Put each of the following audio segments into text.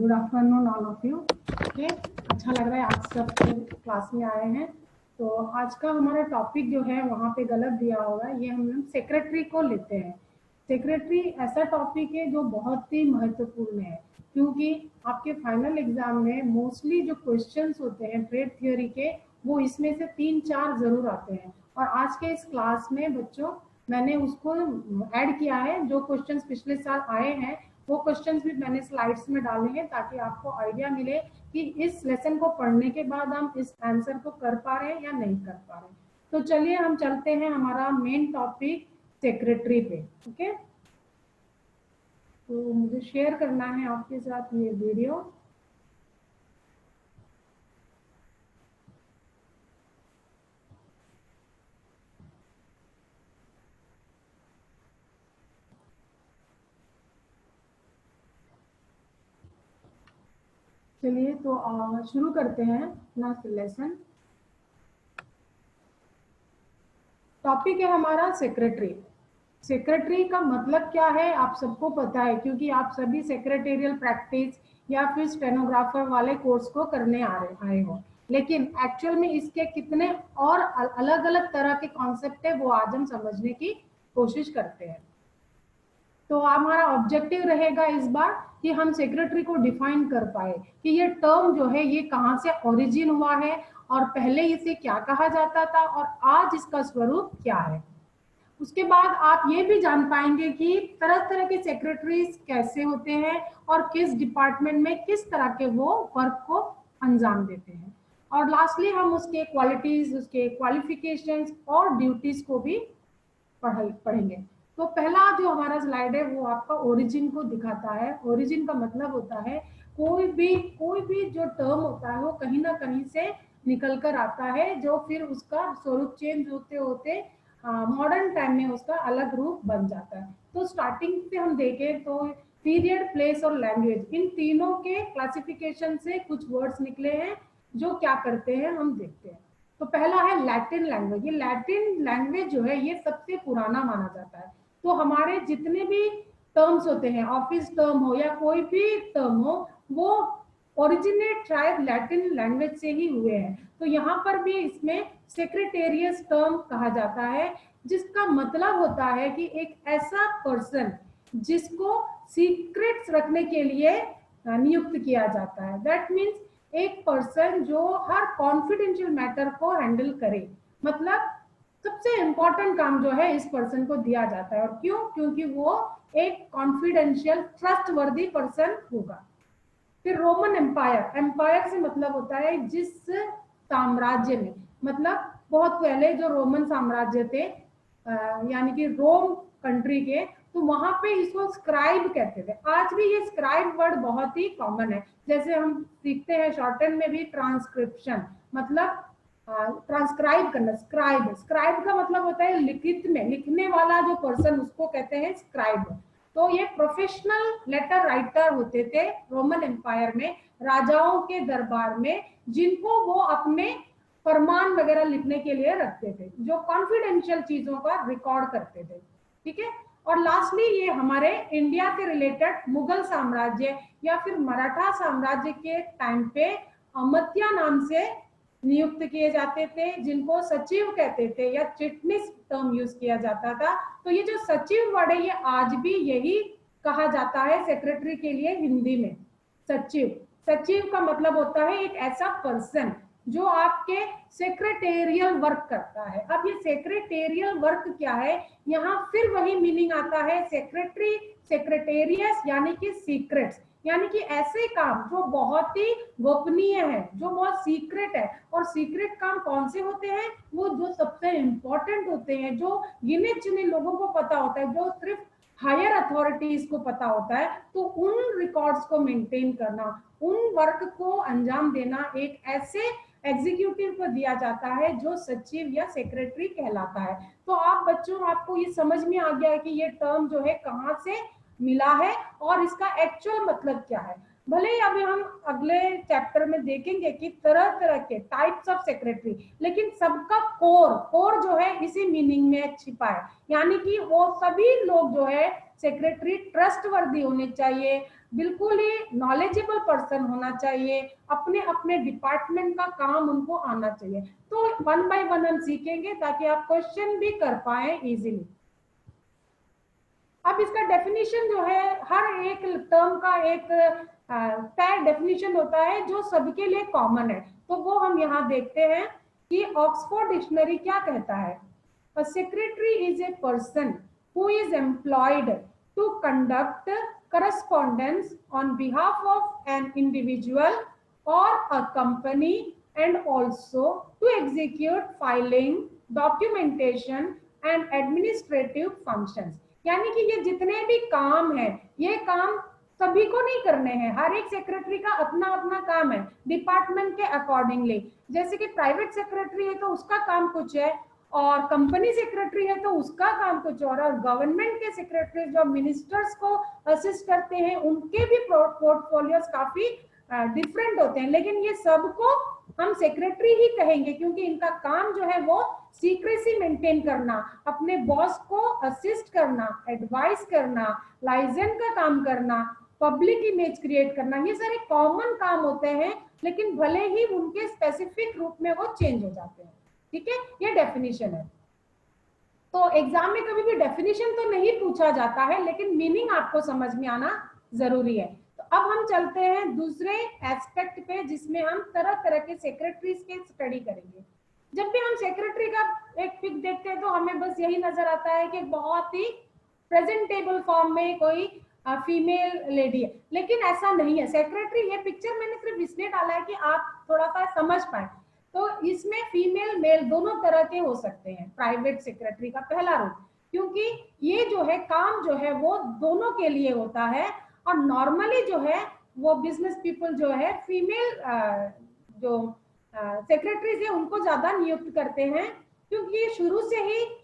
Good afternoon all of you. Okay, अच्छा लग रहा है आप सब क्लास में आए हैं। तो आज का हमारा टॉपिक जो है वहाँ पे गलत दिया होगा, ये हम सेक्रेटरी को लेते हैं। सेक्रेटरी ऐसा टॉपिक है जो बहुत ही महत्वपूर्ण है, क्योंकि आपके फाइनल एग्जाम में मोस्टली जो क्वेश्चंस होते हैं ट्रेड थियोरी के, वो इसमें से 3-4 जरूर आते हैं। और आज के इस क्लास में बच्चों मैंने उसको ऐड किया है, जो क्वेश्चंस पिछले साल आए हैं वो क्वेश्चंस भी मैंने स्लाइड्स में डाले हैं, ताकि आपको आइडिया मिले कि इस लेसन को पढ़ने के बाद हम इस आंसर को कर पा रहे हैं या नहीं कर पा रहे हैं। तो चलिए हम चलते हैं हमारा मेन टॉपिक सेक्रेटरी पे। ओके, तो मुझे शेयर करना है आपके साथ ये वीडियो। चलिए तो शुरू करते हैं अपना लेसन। टॉपिक है हमारा सेक्रेटरी। सेक्रेटरी का मतलब क्या है आप सबको पता है, क्योंकि आप सभी सेक्रेटेरियल प्रैक्टिस या फिर स्टेनोग्राफर वाले कोर्स को करने आए हो। लेकिन एक्चुअल में इसके कितने और अलग अलग तरह के कॉन्सेप्ट है वो आज हम समझने की कोशिश करते हैं। तो हमारा ऑब्जेक्टिव रहेगा इस बार कि हम सेक्रेटरी को डिफाइन कर पाए कि ये टर्म जो है ये कहाँ से ओरिजिन हुआ है, और पहले इसे क्या कहा जाता था, और आज इसका स्वरूप क्या है। उसके बाद आप ये भी जान पाएंगे कि तरह तरह के सेक्रेटरीज कैसे होते हैं और किस डिपार्टमेंट में किस तरह के वो वर्क को अंजाम देते हैं। और लास्टली हम उसके क्वालिटीज, उसके क्वालिफिकेशंस और ड्यूटीज को भी पढ़ेंगे। तो पहला जो हमारा स्लाइड है वो आपका ओरिजिन को दिखाता है। ओरिजिन का मतलब होता है कोई भी जो टर्म होता है वो कहीं ना कहीं से निकल कर आता है, जो फिर उसका स्वरूप चेंज होते होते मॉडर्न टाइम में उसका अलग रूप बन जाता है। तो स्टार्टिंग से हम देखें तो पीरियड, प्लेस और लैंग्वेज, इन तीनों के क्लासिफिकेशन से कुछ वर्ड्स निकले हैं जो क्या करते हैं हम देखते हैं। तो पहला है लैटिन लैंग्वेज। ये लैटिन लैंग्वेज जो है ये सबसे पुराना माना जाता है। तो हमारे जितने भी टर्म्स होते हैं, ऑफिस टर्म हो या कोई भी टर्म हो, वो ओरिजिनेट शायद लैटिन लैंग्वेज से ही हुए हैं। तो यहाँ पर भी इसमें सेक्रेटेरियस टर्म कहा जाता है, जिसका मतलब होता है कि एक ऐसा पर्सन जिसको सीक्रेट्स रखने के लिए नियुक्त किया जाता है। दैट मीन्स एक पर्सन जो हर कॉन्फिडेंशियल मैटर को हैंडल करे। मतलब सबसे इंपॉर्टेंट काम जो है इस पर्सन को दिया जाता है। और क्यों? क्योंकि वो एक कॉन्फिडेंशियल ट्रस्टवर्दी पर्सन होगा। फिर रोमन एम्पायर। एम्पायर से मतलब होता है जिस साम्राज्य में, मतलब बहुत पहले जो रोमन साम्राज्य थे, यानी कि रोम कंट्री के, तो वहां पे इसको स्क्राइब कहते थे। आज भी ये स्क्राइब वर्ड बहुत ही कॉमन है। जैसे हम सीखते हैं शॉर्ट हैंड में भी ट्रांसक्रिप्शन, मतलब ट्रांसक्राइब करना। स्क्राइब, स्क्राइब का मतलब होता है लिखित में लिखने वाला जो पर्सन, उसको कहते हैं स्क्राइब। तो ये प्रोफेशनल लेटर राइटर होते थे रोमन एम्पायर में, राजाओं के दरबार में, जिनको वो अपने फरमान वगैरह लिखने के लिए रखते थे, जो कॉन्फिडेंशियल चीजों का रिकॉर्ड करते थे। ठीक है। और लास्टली ये हमारे इंडिया के रिलेटेड मुगल साम्राज्य या फिर मराठा साम्राज्य के टाइम पे अमत्या नाम से नियुक्त किए जाते थे, जिनको सचिव कहते थे या चिटनिस टर्म यूज किया जाता था। तो ये जो सचिव वर्ड है ये आज भी यही कहा जाता है सेक्रेटरी के लिए हिंदी में, सचिव। सचिव का मतलब होता है एक ऐसा पर्सन जो आपके सेक्रेटेरियल वर्क करता है। अब ये सेक्रेटेरियल वर्क क्या है, यहाँ फिर वही मीनिंग आता है सेक्रेटरी, सेक्रेटेरियस यानी कि सीक्रेट्स, यानी कि ऐसे काम जो बहुत ही गोपनीय है, जो बहुत सीक्रेट है। और सीक्रेट काम कौन से होते हैं? वो जो सबसे इंपॉर्टेंट होते हैं, जो गिने चुने लोगों को पता होता है, जो सिर्फ हायर अथॉरिटीज को पता होता है। तो उन रिकॉर्ड्स को मेंटेन करना, उन वर्क को अंजाम देना एक ऐसे एग्जीक्यूटिव को दिया जाता है जो सचिव या सेक्रेटरी कहलाता है। तो आप बच्चों, आपको ये समझ में आ गया है कि ये टर्म जो है कहाँ से मिला है और इसका एक्चुअल मतलब क्या है। भले ही अभी हम अगले चैप्टर में देखेंगे कि तरह तरह के टाइप्स ऑफ सेक्रेटरी, लेकिन सबका कोर जो है इसी मीनिंग में छिपा है। यानी कि वो सभी लोग जो है सेक्रेटरी ट्रस्टवर्दी होने चाहिए, बिल्कुल ही नॉलेजेबल पर्सन होना चाहिए, अपने अपने डिपार्टमेंट का काम उनको आना चाहिए। तो वन बाय वन हम सीखेंगे ताकि आप क्वेश्चन भी कर पाए इजीली। अब इसका डेफिनेशन जो है, हर एक टर्म का एक तय डेफिनेशन होता है जो सबके लिए कॉमन है, तो वो हम यहाँ देखते हैं कि ऑक्सफोर्ड डिक्शनरी क्या कहता है। A secretary is a person who is employed to conduct correspondence on behalf of an individual or a company and also to execute filing, documentation and administrative functions। यानी कि ये जितने भी काम है, ये काम सभी को नहीं करने हैं, हर एक सेक्रेटरी का अपना अपना काम है डिपार्टमेंट के अकॉर्डिंगली। जैसे कि प्राइवेट सेक्रेटरी है तो उसका काम कुछ है, और कंपनी सेक्रेटरी है तो उसका काम कुछ और गवर्नमेंट के सेक्रेटरी जो मिनिस्टर्स को असिस्ट करते हैं उनके भी पोर्टफोलियोज काफी डिफरेंट होते हैं, लेकिन ये सबको हम सेक्रेटरी ही कहेंगे क्योंकि इनका काम जो है वो सीक्रेसी मेंटेन करना, अपने बॉस को असिस्ट करना, एडवाइस करना, लाइसेंस का काम करना, पब्लिक इमेज क्रिएट करना, ये सारे कॉमन काम होते हैं, लेकिन भले ही उनके स्पेसिफिक रूप में वो चेंज हो जाते हैं। ठीक है, ये डेफिनेशन है। तो एग्जाम में कभी भी डेफिनेशन तो नहीं पूछा जाता है, लेकिन मीनिंग आपको समझ में आना जरूरी है। तो अब हम चलते हैं दूसरे एस्पेक्ट पे जिसमें हम तरह तरह के सेक्रेटरीज के स्टडी करेंगे। जब भी हम सेक्रेटरी का एक पिक देखते हैं तो हमें बस यही नजर आता है कि बहुत ही प्रेजेंटेबल फॉर्म में कोई फीमेल लेडी है, लेकिन ऐसा नहीं है। सेक्रेटरी, ये पिक्चर मैंने सिर्फ इसलिए डाला है कि आप थोड़ा सा समझ पाए। तो इसमें फीमेल मेल दोनों तरह के हो सकते हैं प्राइवेट सेक्रेटरी का पहला रूप, क्योंकि ये जो है काम जो है वो दोनों के लिए होता है, और नॉर्मली जो है वो बिजनेस पीपल जो है फीमेल जो सेक्रेटरीज है उनको ज्यादा नियुक्त करते हैं, क्योंकि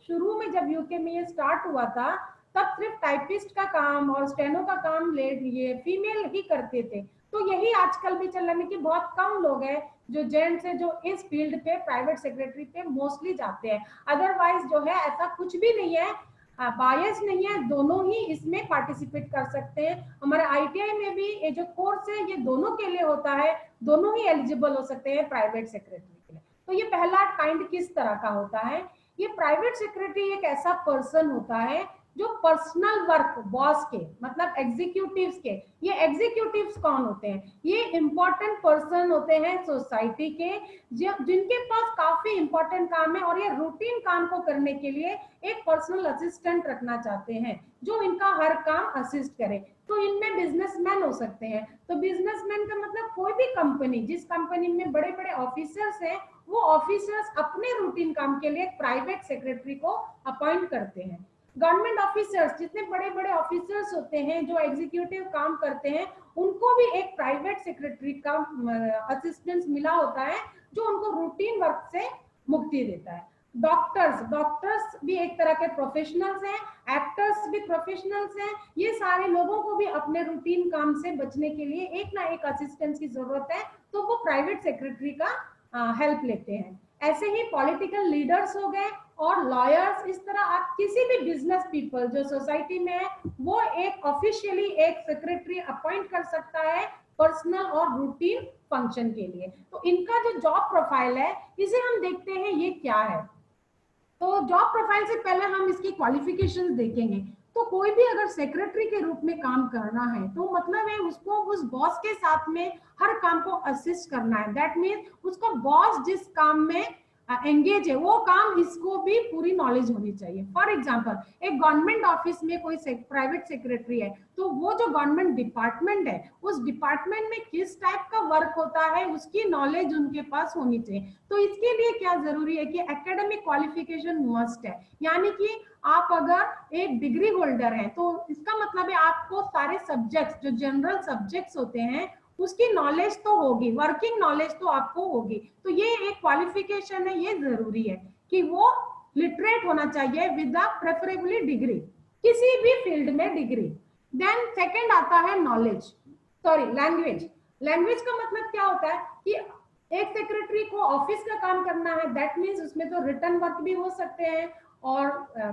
शुरू में जब यूके में ये स्टार्ट हुआ था तब सिर्फ टाइपिस्ट का काम और स्टेनो का काम ये फीमेल ही करते थे। तो यही आजकल भी चल रहा है कि बहुत कम लोग हैं जो जेंट्स है जो इस फील्ड पे प्राइवेट सेक्रेटरी पे मोस्टली जाते हैं। अदरवाइज जो है ऐसा कुछ भी नहीं है, बायस नहीं है, दोनों ही इसमें पार्टिसिपेट कर सकते हैं। हमारे आईटीआई में भी ये जो कोर्स है ये दोनों के लिए होता है, दोनों ही एलिजिबल हो सकते हैं प्राइवेट सेक्रेटरी के लिए। तो ये पहला काइंड किस तरह का होता है, ये प्राइवेट सेक्रेटरी एक ऐसा पर्सन होता है जो पर्सनल वर्क बॉस के मतलब एग्जीक्यूटिव्स के, ये एग्जीक्यूटिव्स कौन होते हैं, ये इंपॉर्टेंट पर्सन होते हैं सोसाइटी के जिनके पास काफी इंपॉर्टेंट काम है और ये रूटीन काम को करने के लिए एक पर्सनल असिस्टेंट रखना चाहते हैं जो इनका हर काम असिस्ट करे। तो इनमें बिजनेसमैन हो सकते हैं। तो बिजनेसमैन का मतलब कोई भी कंपनी, जिस कंपनी में बड़े बड़े ऑफिसर्स हैं, वो ऑफिसर्स अपने रूटीन काम के लिए प्राइवेट सेक्रेटरी को अपॉइंट करते हैं। गवर्नमेंट ऑफिसर्स, जितने बड़े बड़े ऑफिसर्स होते हैं जो एग्जीक्यूटिव काम करते हैं, उनको भी एक प्राइवेट सेक्रेटरी का असिस्टेंस मिला होता है जो उनको रूटीन वर्क से मुक्ति देता है। डॉक्टर्स भी एक तरह के प्रोफेशनल्स हैं, एक्टर्स भी प्रोफेशनल्स हैं। ये सारे लोगों को भी अपने रूटीन काम से बचने के लिए एक ना एक असिस्टेंस की जरूरत है, तो वो प्राइवेट सेक्रेटरी का हेल्प लेते हैं। ऐसे ही पॉलिटिकल लीडर्स हो गए और लॉयर्स, इस तरह आप किसी भी बिजनेस पीपल जो सोसाइटी में है वो एक ऑफिशियली एक सेक्रेटरी अपॉइंट कर सकता है पर्सनल और रूटीन फंक्शन के लिए। तो इनका जो जॉब प्रोफाइल है इसे हम देखते हैं ये क्या है। तो जॉब प्रोफाइल से पहले हम इसकी क्वालिफिकेशन देखेंगे। तो कोई भी अगर सेक्रेटरी के रूप में काम करना है तो मतलब है उसको उस बॉस के साथ में हर काम को असिस्ट करना है। दैट मीन उसका बॉस जिस काम में एंगेज है वो काम इसको भी पूरी नॉलेज होनी चाहिए। फॉर एग्जांपल, एक गवर्नमेंट ऑफिस में कोई प्राइवेट सेक्रेटरी है तो वो जो गवर्नमेंट डिपार्टमेंट है उस डिपार्टमेंट में किस टाइप का वर्क होता है उसकी नॉलेज उनके पास होनी चाहिए। तो इसके लिए क्या जरूरी है कि एकेडमिक क्वालिफिकेशन मस्ट है, यानी कि आप अगर एक डिग्री होल्डर हैं तो इसका मतलब है आपको सारे सब्जेक्ट्स जो जनरल सब्जेक्ट्स होते हैं उसकी नॉलेज तो होगी, वर्किंग नॉलेज तो आपको होगी। तो ये एक क्वालिफिकेशन है, ये जरूरी है कि वो लिटरेट होना चाहिए विद प्रेफरेबली डिग्री, किसी भी फील्ड में डिग्री। देन सेकंड आता है लैंग्वेज। लैंग्वेज का मतलब क्या होता है कि एक सेक्रेटरी को ऑफिस का काम करना है, दैट मीन्स उसमें तो रिटन वर्क भी हो सकते हैं और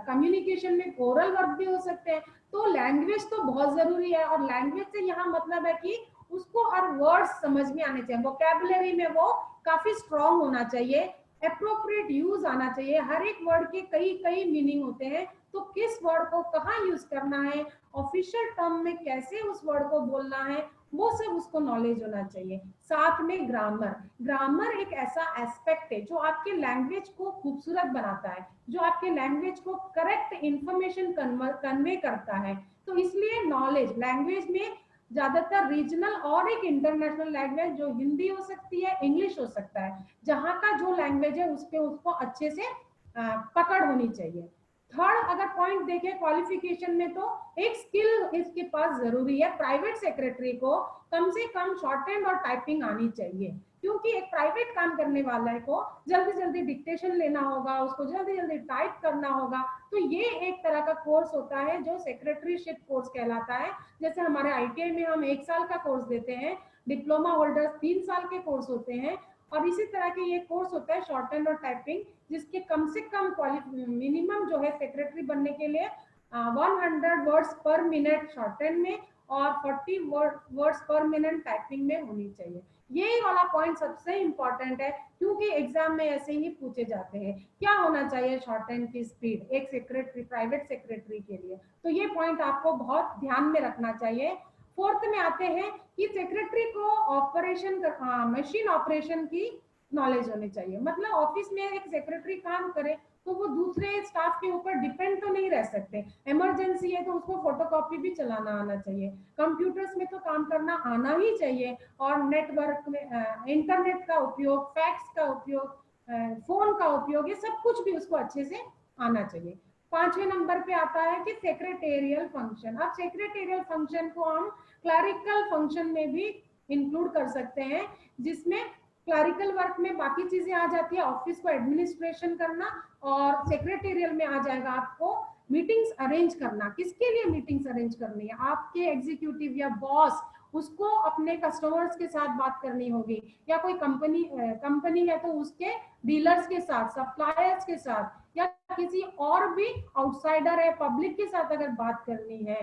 कम्युनिकेशन में ओरल वर्क भी हो सकते हैं। तो लैंग्वेज तो बहुत जरूरी है, और लैंग्वेज से यहाँ मतलब है कि उसको हर वर्ड समझ में आने चाहिए, वोकैबुलरी में वो काफी स्ट्रांग होना चाहिए, अप्रोप्रिएट यूज आना चाहिए। हर एक वर्ड के कई कई मीनिंग होते हैं, तो किस वर्ड को कहाँ यूज करना है, ऑफिशियल टर्म में कैसे उस वर्ड को बोलना है, वो सब उसको नॉलेज होना चाहिए। साथ में ग्रामर, ग्रामर एक ऐसा एस्पेक्ट है जो आपके लैंग्वेज को खूबसूरत बनाता है, जो आपके लैंग्वेज को करेक्ट इंफॉर्मेशन कन्वे करता है। तो इसलिए नॉलेज, लैंग्वेज में ज्यादातर रीजनल और एक इंटरनेशनल लैंग्वेज जो हिंदी हो सकती है, इंग्लिश हो सकता है, जहां का जो लैंग्वेज है उस पे उसको अच्छे से पकड़ होनी चाहिए। थर्ड अगर पॉइंट देखें क्वालिफिकेशन में, तो एक स्किल इसके पास जरूरी है। प्राइवेट सेक्रेटरी को कम से कम शॉर्ट हैंड और टाइपिंग आनी चाहिए, क्योंकि एक प्राइवेट काम करने वाला है को जल्दी जल्दी डिक्टेशन लेना होगा, उसको जल्दी जल्दी टाइप करना होगा। तो ये एक तरह का कोर्स होता है जो सेक्रेटरीशिप कोर्स कहलाता है। जैसे हमारे ITI में हम 1 साल का कोर्स देते हैं, डिप्लोमा होल्डर्स 3 साल के कोर्स होते हैं, और इसी तरह के ये कोर्स होता है शॉर्ट हैंड और टाइपिंग, जिसके कम से कम मिनिमम जो है सेक्रेटरी बनने के लिए 100 वर्ड्स पर मिनट शॉर्ट हैंड में और 40 वर्ड्स पर मिनट टाइपिंग में होनी चाहिए। ये वाला पॉइंट सबसे इंपॉर्टेंट है, क्योंकि एग्जाम में ऐसे ही पूछे जाते हैं क्या होना चाहिए शॉर्ट हैंड की स्पीड एक सेक्रेटरी, प्राइवेट सेक्रेटरी के लिए। तो ये पॉइंट आपको बहुत ध्यान में रखना चाहिए। फोर्थ में आते हैं कि सेक्रेटरी को ऑपरेशन, मशीन ऑपरेशन की नॉलेज होनी चाहिए। मतलब ऑफिस में एक सेक्रेटरी काम करे तो वो दूसरे स्टाफ के ऊपर डिपेंड तो नहीं रह सकते, इमरजेंसी है तो उसको फोटोकॉपी भी चलाना आना चाहिए, कंप्यूटर्स में तो काम करना आना ही चाहिए, और नेटवर्क में इंटरनेट का उपयोग, फैक्स का उपयोग, फोन का उपयोग, ये सब कुछ भी उसको अच्छे से आना चाहिए। 5वें नंबर पे आता है कि सेक्रेटेरियल फंक्शन। अब सेक्रेटेरियल फंक्शन को हम क्लरिकल फंक्शन में भी इंक्लूड कर सकते हैं, जिसमें क्लरिकल वर्क में बाकी चीजें आ जाती है, ऑफिस को एडमिनिस्ट्रेशन करना, और सेक्रेटेरियल में आ जाएगा आपको मीटिंग्स अरेंज करना। किसके लिए मीटिंग्स अरेंज करनी है? आपके एग्जीक्यूटिव या बॉस, उसको अपने कस्टमर्स के साथ बात करनी होगी, या कोई कंपनी है तो उसके डीलर्स के साथ, सप्लायर्स के साथ, या किसी और भी आउटसाइडर है पब्लिक के साथ अगर बात करनी है,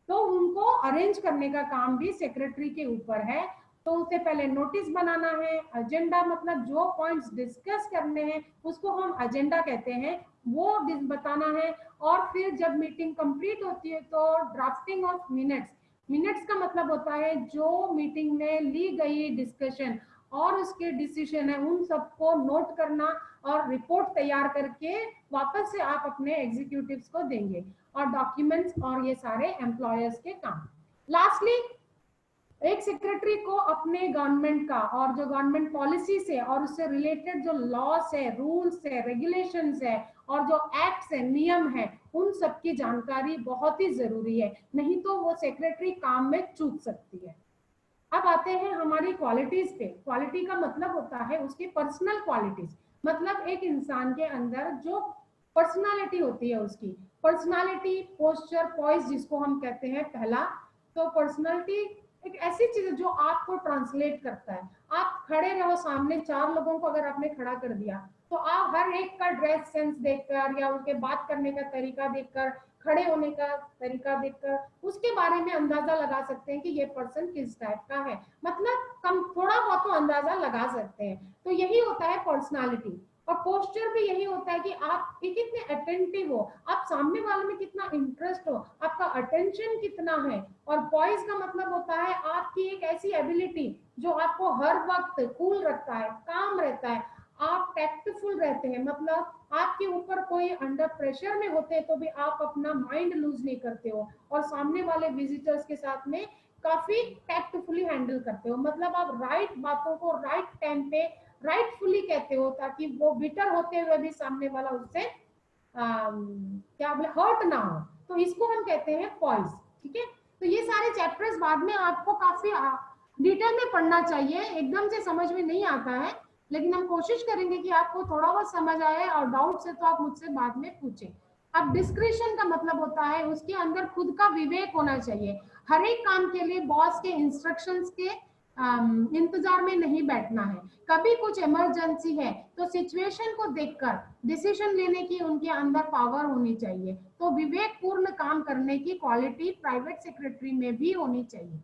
तो उनको अरेंज करने का काम भी सेक्रेटरी के ऊपर है। तो उससे पहले नोटिस बनाना है, एजेंडा मतलब जो पॉइंट्स डिस्कस करने हैं उसको हम एजेंडा कहते हैं, वो बताना है। और फिर जब मीटिंग कंप्लीट होती है तो ड्राफ्टिंग ऑफ मिनट्स, मिनट्स का मतलब होता है जो मीटिंग में ली गई डिस्कशन और उसके डिसीजन है उन सबको नोट करना और रिपोर्ट तैयार करके वापस से आप अपने एग्जीक्यूटिव्स को देंगे, और डॉक्यूमेंट्स और ये सारे एम्प्लॉयर्स के काम। लास्टली एक सेक्रेटरी को अपने गवर्नमेंट का और जो गवर्नमेंट पॉलिसी से और उससे रिलेटेड जो लॉस है, रूल्स है, रेगुलेशंस है और जो एक्ट्स है, नियम है, उन सब की जानकारी बहुत ही जरूरी है, नहीं तो वो सेक्रेटरी काम में चूक सकती है। अब आते हैं हमारी क्वालिटीज पे। क्वालिटी का मतलब होता है उसकी पर्सनल क्वालिटीज, मतलब एक इंसान के अंदर जो पर्सनालिटी होती है, उसकी पर्सनालिटी, पोस्चर, पॉइस जिसको हम कहते हैं पहला। तो पर्सनालिटी एक ऐसी चीज है जो आपको ट्रांसलेट करता है। आप खड़े रहो सामने 4 लोगों को अगर आपने खड़ा कर दिया, तो आप हर एक का ड्रेस सेंस देखकर या उनके बात करने का तरीका देखकर, खड़े होने का तरीका देखकर उसके बारे में अंदाजा लगा सकते हैं कि ये पर्सन किस टाइप का है। मतलब कम थोड़ा बहुत तो अंदाजा लगा सकते हैं। तो यही होता है पर्सनालिटी। और पोस्चर भी यही होता है कि आप कितने अटेंटिव हो, आप सामने वाले में कितना इंटरेस्ट हो, आपका अटेंशन कितना है। और पॉइज का मतलब होता है आपकी एक ऐसी एबिलिटी जो आपको हर वक्त कूल रखता है, काम रहता है, आप टैक्टफुल रहते हैं, मतलब आपके ऊपर कोई अंडर प्रेशर में होते हैं तो भी आप अपना माइंड लूज नहीं करते हो, और सामने वाले विजिटर्स के साथ में काफी टैक्टफुली हैंडल करते हो। मतलब आप राइट बातों को राइट टाइम पे राइटफुली कहते हो, ताकि वो बिटर होते हुए भी सामने वाला उससे क्या बोले हर्ट ना हो। तो इसको हम कहते हैं पॉइज। ठीक है, तो ये सारे चैप्टर्स बाद में आपको काफी डिटेल में पढ़ना चाहिए, एकदम से समझ में नहीं आता है, लेकिन हम कोशिश करेंगे कि आपको थोड़ा बहुत समझ आए, और डाउट है तो आप मुझसे बाद में पूछें। अब डिस्क्रिशन का मतलब होता है उसके अंदर खुद का विवेक होना चाहिए। हर एक काम के लिए बॉस के इंस्ट्रक्शंस के इंतजार में नहीं बैठना है। कभी कुछ इमरजेंसी है तो सिचुएशन को देखकर डिसीजन लेने की उनके अंदर पावर होनी चाहिए। तो विवेकपूर्ण काम करने की क्वालिटी प्राइवेट सेक्रेटरी में भी होनी चाहिए।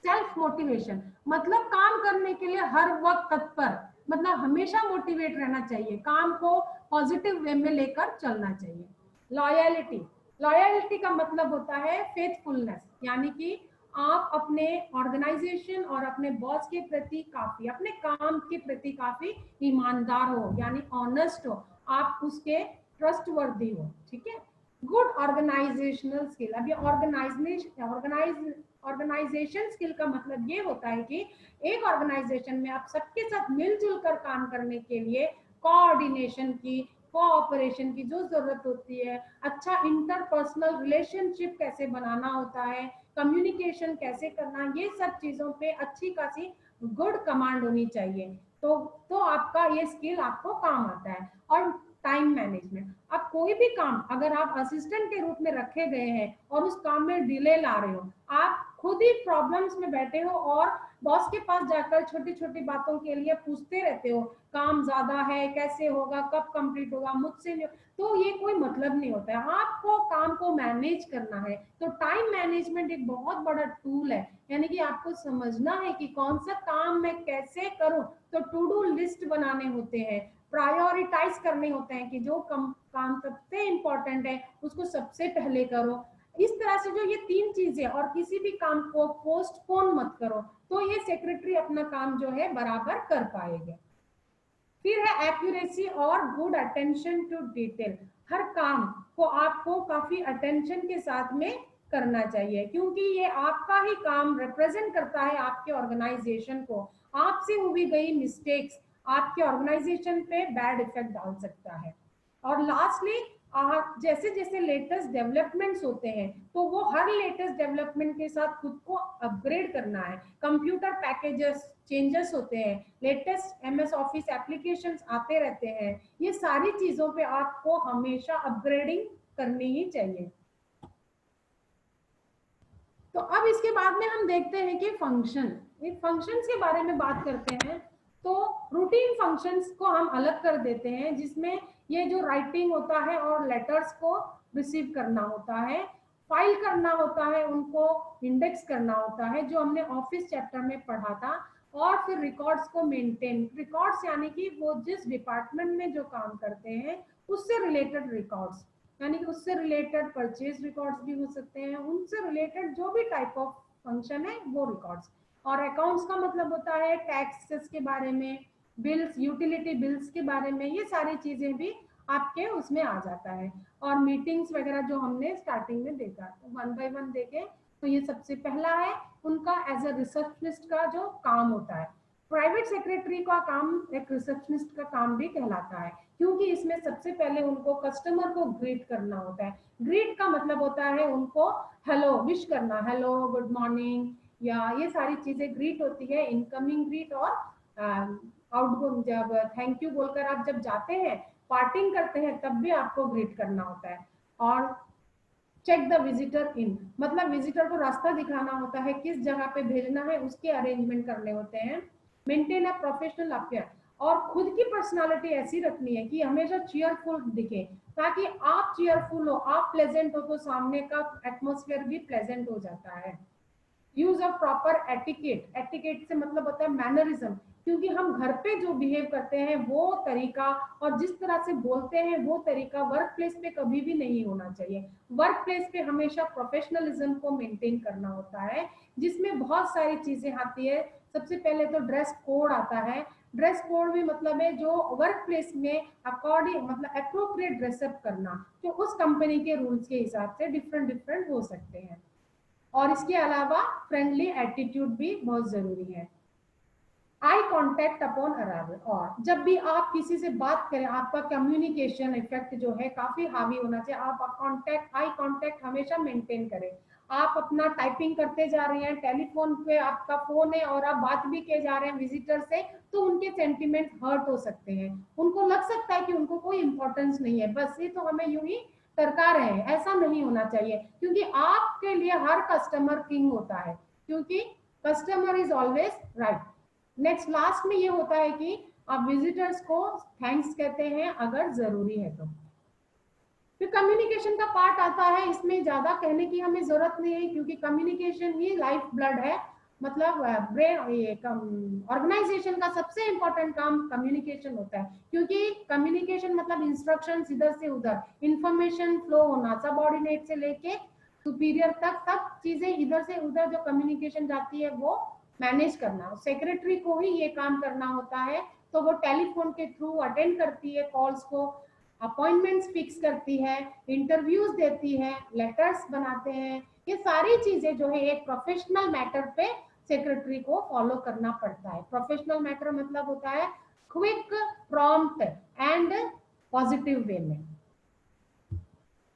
सेल्फ मोटिवेशन मतलब काम करने के लिए हर वक्त तत्पर, मतलब हमेशा मोटिवेट रहना चाहिए, काम को पॉजिटिव वे में लेकर चलना चाहिए। लॉयलिटी, लॉयलिटी का मतलब होता है फेथफुलनेस, यानी कि आप अपने ऑर्गेनाइजेशन और अपने बॉस के प्रति काफी, अपने काम के प्रति काफी ईमानदार हो, यानी ऑनेस्ट हो, आप उसके ट्रस्टवर्दी हो। ठीक है। गुड ऑर्गेनाइजेशनल स्किल, अब ये ऑर्गेनाइजेशन स्किल का मतलब ये होता है कि एक ऑर्गेनाइजेशन में आप सबके साथ मिलजुल कर काम करने के लिए कोऑर्डिनेशन की, कोऑपरेशन की जो जरूरत होती है, अच्छा इंटरपर्सनल रिलेशनशिप कैसे बनाना होता है, कम्युनिकेशन कैसे करना, ये सब चीजों पे अच्छी खासी गुड कमांड होनी चाहिए। तो आपका ये स्किल आपको काम आता है। और टाइम मैनेजमेंट, अब कोई भी काम अगर आप असिस्टेंट के रूप में रखे गए हैं और उस काम में डिले ला रहे हो, आप खुद ही प्रॉब्लम्स में बैठे हो और बॉस के पास जाकर छोटी छोटी बातों के लिए पूछते रहते हो, काम ज्यादा है, कैसे होगा, कब कंप्लीट होगा, मुझसे नहीं, तो ये कोई मतलब नहीं होता है। आपको काम को मैनेज करना है। तो टाइम मैनेजमेंट एक बहुत बड़ा टूल है, यानी कि आपको समझना है कि कौन सा काम मैं कैसे करूं। तो टू डू लिस्ट बनाने होते हैं, प्रायोरिटाइज करने होते हैं कि जो काम सबसे इंपॉर्टेंट है उसको सबसे पहले करो। इस तरह से जो ये तीन चीजें, और किसी भी काम को पोस्टपोन मत करो, तो ये सेक्रेटरी अपना काम जो है बराबर कर पाएंगे। फिर है एक्यूरेसी और गुड अटेंशन टू डिटेल। हर काम को आपको काफी अटेंशन के साथ में करना चाहिए, क्योंकि ये आपका ही काम रिप्रेजेंट करता है आपके ऑर्गेनाइजेशन को। आपसे हुई गई मिस्टेक्स आपके ऑर्गेनाइजेशन पे बैड इफेक्ट डाल सकता है। और लास्टली, जैसे जैसे लेटेस्ट डेवलपमेंट्स होते हैं तो वो हर लेटेस्ट डेवलपमेंट के साथ खुद को अपग्रेड करना है। कंप्यूटर पैकेजेस चेंजेस होते हैं, लेटेस्ट एमएस ऑफिस एप्लीकेशंस आते रहते हैं, ये सारी चीजों पे आपको हमेशा अपग्रेडिंग करनी ही चाहिए। तो अब इसके बाद में हम देखते हैं कि फंक्शंस के बारे में बात करते हैं। तो रूटीन फंक्शंस को हम अलग कर देते हैं, जिसमें ये जो राइटिंग होता है और लेटर्स को रिसीव करना होता है, फाइल करना होता है, उनको इंडेक्स करना होता है, जो हमने ऑफिस चैप्टर में पढ़ा था। और फिर रिकॉर्ड्स को मेंटेन, रिकॉर्ड्स यानी कि वो जिस डिपार्टमेंट में जो काम करते हैं उससे रिलेटेड रिकॉर्ड्स, यानी कि उससे रिलेटेड परचेज रिकॉर्ड्स भी हो सकते हैं, उनसे रिलेटेड जो भी टाइप ऑफ फंक्शन है वो रिकॉर्ड्स। और अकाउंट्स का मतलब होता है टैक्सेस के बारे में, बिल्स, यूटिलिटी बिल्स के बारे में, ये सारी चीजें भी आपके उसमें आ जाता है। और मीटिंग्स वगैरह जो हमने स्टार्टिंग में देखा, तो वन बाय वन देखें तो ये सबसे पहला है उनका एज अ रिसेप्शनिस्ट का जो काम होता है। प्राइवेट सेक्रेटरी का काम एक रिसेप्शनिस्ट का काम भी कहलाता है, क्योंकि इसमें सबसे पहले उनको कस्टमर को ग्रीट करना होता है। ग्रीट का मतलब होता है उनको हेलो विश करना, हेलो गुड मॉर्निंग, या ये सारी चीजें ग्रीट होती है, इनकमिंग ग्रीट और आउटगोइंग। जब थैंक यू बोलकर आप जब जाते हैं, पार्टिंग करते हैं, तब भी आपको ग्रीट करना होता है। और चेक द विजिटर इन, मतलब विजिटर को रास्ता दिखाना होता है, किस जगह पे भेजना है उसके अरेंजमेंट करने होते हैं। मेंटेन अ प्रोफेशनल अपियर, और खुद की पर्सनालिटी ऐसी रखनी है कि हमेशा चीयरफुल दिखे, ताकि आप चीयरफुल हो, आप प्लेजेंट हो, तो सामने का एटमोस्फेयर भी प्लेजेंट हो जाता है। Use of proper etiquette, etiquette से मतलब होता है मैनरिज्म, क्योंकि हम घर पे जो बिहेव करते हैं वो तरीका और जिस तरह से बोलते हैं वो तरीका वर्क प्लेस पे कभी भी नहीं होना चाहिए। वर्क प्लेस पे हमेशा प्रोफेशनलिज्म को मेंटेन करना होता है, जिसमें बहुत सारी चीजें आती है। सबसे पहले तो ड्रेस कोड आता है। ड्रेस कोड भी मतलब है जो वर्क प्लेस में अकॉर्डिंग, मतलब अप्रोप्रिएट ड्रेसअप करना, जो उस कंपनी के रूल्स के हिसाब से डिफरेंट डिफरेंट हो सकते हैं। और इसके अलावा फ्रेंडली एटीट्यूड भी बहुत जरूरी है। आई कॉन्टेक्ट अपॉन अराइवल, और जब भी आप किसी से बात करें आपका कम्युनिकेशन इफेक्ट जो है काफी हावी होना चाहिए। आप कॉन्टेक्ट, आई कॉन्टेक्ट हमेशा मेंटेन करें। आप अपना टाइपिंग करते जा रहे हैं, टेलीफोन पे आपका फोन है और आप बात भी किए जा रहे हैं विजिटर से, तो उनके सेंटिमेंट हर्ट हो सकते हैं, उनको लग सकता है कि उनको कोई इंपॉर्टेंस नहीं है, बस ये तो हमें यूं ही टरका रहे हैं। ऐसा नहीं होना चाहिए, क्योंकि आपके लिए हर कस्टमर किंग होता है, क्योंकि customer is always right. Next last में ये होता है कि आप विजिटर्स को थैंक्स कहते हैं अगर जरूरी है तो। फिर कम्युनिकेशन का पार्ट आता है, इसमें ज्यादा कहने की हमें जरूरत नहीं है क्योंकि कम्युनिकेशन ही लाइफ ब्लड है। मतलब ब्रेन ये ऑर्गेनाइजेशन का सबसे इंपॉर्टेंट काम कम्युनिकेशन होता है, क्योंकि कम्युनिकेशन मतलब इंस्ट्रक्शन इधर से उधर, इंफॉर्मेशन फ्लो होना, सबऑर्डिनेट से लेके सुपीरियर तक सब चीजें इधर से उधर जो कम्युनिकेशन जाती है वो मैनेज करना, सेक्रेटरी को ही ये काम करना होता है। तो वो टेलीफोन के थ्रू अटेंड करती है कॉल्स को, अपॉइंटमेंट्स फिक्स करती है, इंटरव्यूज देती है, लेटर्स बनाते हैं, ये सारी चीजें जो है एक प्रोफेशनल मैटर पे सेक्रेटरी को फॉलो करना पड़ता है। प्रोफेशनल मैटर मतलब होता है quick, prompt and positive way में।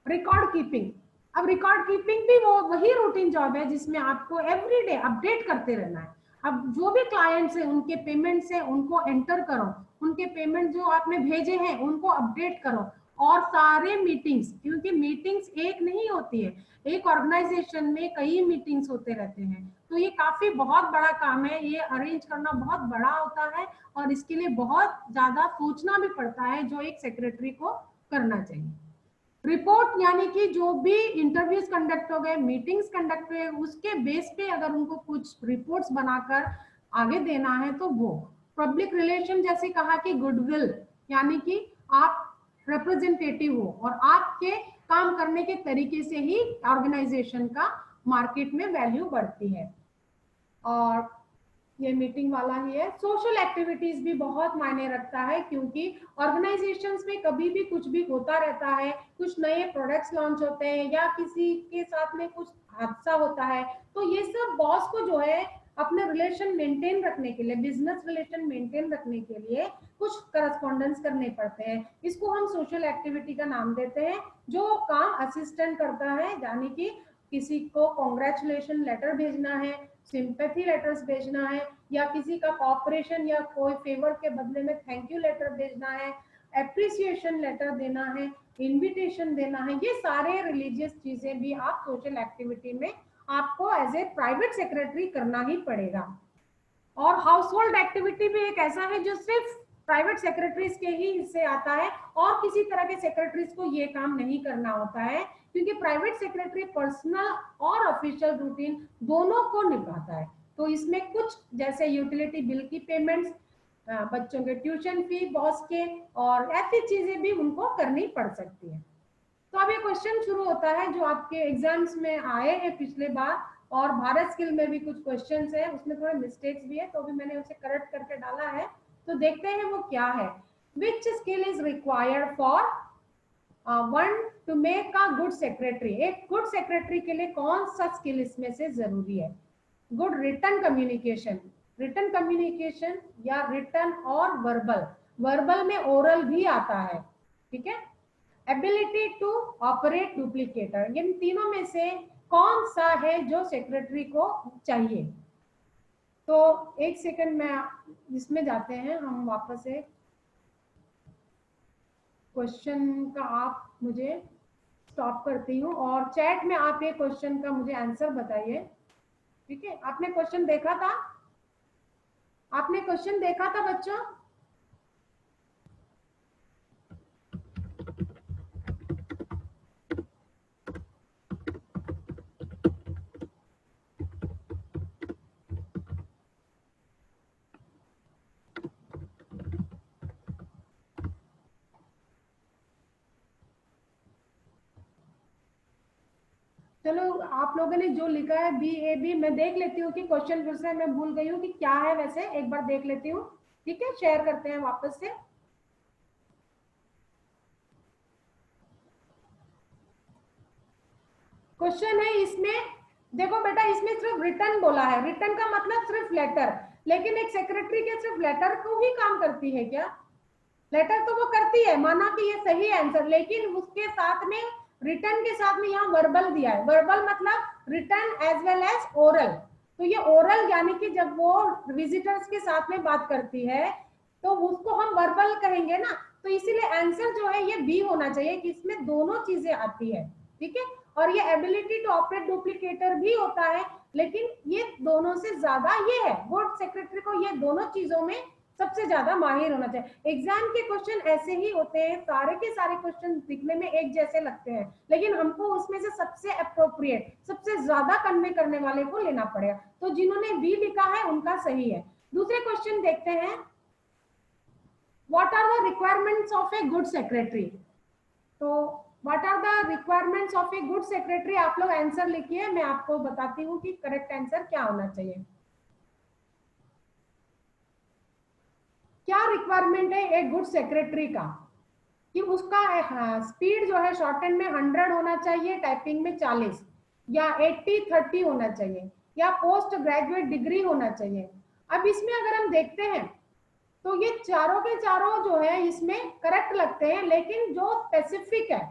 रिकॉर्ड कीपिंग, अब रिकॉर्ड कीपिंग भी वो वही रूटीन जॉब है जिसमें आपको एवरीडे अपडेट करते रहना है। अब जो भी क्लाइंट्स है उनके पेमेंट्स है उनको एंटर करो, उनके पेमेंट जो आपने भेजे हैं उनको अपडेट करो, और सारे मीटिंग्स, क्योंकि मीटिंग्स एक नहीं होती है, एक ऑर्गेनाइजेशन में कई मीटिंग्स होते रहते हैं, तो ये काफी बहुत बड़ा काम है, ये अरेंज करना बहुत बड़ा होता है और इसके लिए बहुत ज्यादा सोचना भी पड़ता है जो एक सेक्रेटरी को करना चाहिए। रिपोर्ट यानी कि जो भी इंटरव्यूज कंडक्ट हो गए, मीटिंग्स कंडक्ट हुए, उसके बेस पे अगर उनको कुछ रिपोर्ट्स बनाकर आगे देना है तो वो। पब्लिक रिलेशन जैसे कहा कि गुडविल, यानी कि आप रिप्रेजेंटेटिव हो और आपके काम करने के तरीके से ही ऑर्गेनाइजेशन का मार्केट में वैल्यू बढ़ती है। और ये मीटिंग वाला ही है। सोशल एक्टिविटीज भी बहुत मायने रखता है, क्योंकि ऑर्गेनाइजेशंस में कभी भी कुछ भी होता रहता है, कुछ नए प्रोडक्ट्स लॉन्च होते हैं या किसी के साथ में कुछ हादसा होता है, तो ये सब बॉस को जो है अपने रिलेशन मेंटेन रखने के लिए, बिजनेस रिलेशन मेंटेन रखने के लिए कुछ करस्पॉन्डेंस करने पड़ते हैं। इसको हम सोशल एक्टिविटी का नाम देते हैं। जो काम असिस्टेंट करता है, यानी कि किसी को कॉन्ग्रेचुलेशन लेटर भेजना है, सिंपैथी लेटर्स भेजना है, या किसी का कॉपरेशन या कोई फेवर के बदले में थैंक यू लेटर भेजना है, एप्रिसिएशन लेटर देना है, इनविटेशन देना है, ये सारे रिलीजियस चीजें भी आप सोशल एक्टिविटी में आपको एज ए प्राइवेट सेक्रेटरी करना ही पड़ेगा। और हाउस होल्ड एक्टिविटी भी एक ऐसा है जो सिर्फ प्राइवेट सेक्रेटरीज के ही हिस्से आता है और किसी तरह के सेक्रेटरीज को ये काम नहीं करना होता है, क्योंकि प्राइवेट सेक्रेटरी पर्सनल और ऑफिशियल रूटीन दोनों को निभाता है। तो इसमें कुछ जैसे यूटिलिटी बिल की पेमेंट्स, बच्चों के ट्यूशन फी बॉस के, और ऐसी चीजें भी उनको करनी पड़ सकती है। तो अब ये क्वेश्चन शुरू होता है जो आपके एग्जाम्स में आए हैं पिछले बार, और भारत स्किल में भी कुछ क्वेश्चंस है, उसमें थोड़े मिस्टेक्स भी है, तो भी मैंने उसे करेक्ट करके डाला है। तो देखते हैं वो क्या है। Which skill is required for one to make a good secretary? एक गुड सेक्रेटरी के लिए कौन सा स्किल इसमें से जरूरी है? Good written communication, written communication या रिटन और वर्बल, वर्बल में ओरल भी आता है, ठीक है। एबिलिटी टू ऑपरेट डुप्लीकेटर, इन तीनों में से कौन सा है जो सेक्रेटरी को चाहिए? तो एक सेकंड में इसमें जाते हैं हम वापस से क्वेश्चन का, आप मुझे स्टॉप करती हूँ और चैट में आप ये क्वेश्चन का मुझे आंसर बताइए, ठीक है। आपने क्वेश्चन देखा था? आपने क्वेश्चन देखा था बच्चों? चलो आप लोगों ने जो लिखा है बी ए बी, मैं देख लेती हूँ कि क्वेश्चन फिर से मैं भूल गई हूँ कि क्या है, वैसे एक बार देख लेती हूँ, ठीक है। शेयर करते हैं वापस से। क्वेश्चन है इसमें, देखो बेटा, इसमें सिर्फ रिटर्न बोला है, रिटर्न का मतलब सिर्फ लेटर, लेकिन एक सेक्रेटरी क्या सिर्फ लेटर को ही काम करती है क्या? लेटर तो वो करती है, माना कि ये सही आंसर, लेकिन उसके साथ में रिटर्न के साथ में यहाँ वर्बल दिया है। वर्बल मतलब written as well as oral. तो ये ओरल यानी कि जब वो विजिटर्स के साथ में बात करती है तो उसको हम वर्बल कहेंगे ना, तो इसीलिए आंसर जो है ये बी होना चाहिए कि इसमें दोनों चीजें आती है, ठीक है। और ये एबिलिटी टू ऑपरेट डुप्लीकेटर भी होता है, लेकिन ये दोनों से ज्यादा ये है, गुड सेक्रेटरी को ये दोनों चीजों में सबसे ज्यादा माहिर होना चाहिए। एग्जाम के क्वेश्चन ऐसे ही होते हैं, सारे के सारे क्वेश्चन दिखने में एक जैसे लगते हैं, लेकिन हमको उसमें से सबसे अप्रोप्रिएट, सबसे ज्यादा कन्वे करने वाले को लेना पड़ेगा। तो जिन्होंने बी लिखा है उनका सही है। दूसरे क्वेश्चन देखते हैं, what are the requirements of a good secretary. तो what are the requirements of a good secretary, आप लोग आंसर लिखिए, मैं आपको बताती हूँ कि करेक्ट आंसर क्या होना चाहिए। क्या रिक्वायरमेंट है एक गुड सेक्रेटरी का, कि उसका स्पीड जो है शॉर्ट हैंड में 100 होना चाहिए, टाइपिंग में 40, या 80-30 होना चाहिए, या पोस्ट ग्रेजुएट डिग्री होना चाहिए। अब इसमें अगर हम देखते हैं तो ये चारों के चारों जो है इसमें करेक्ट लगते हैं, लेकिन जो स्पेसिफिक है,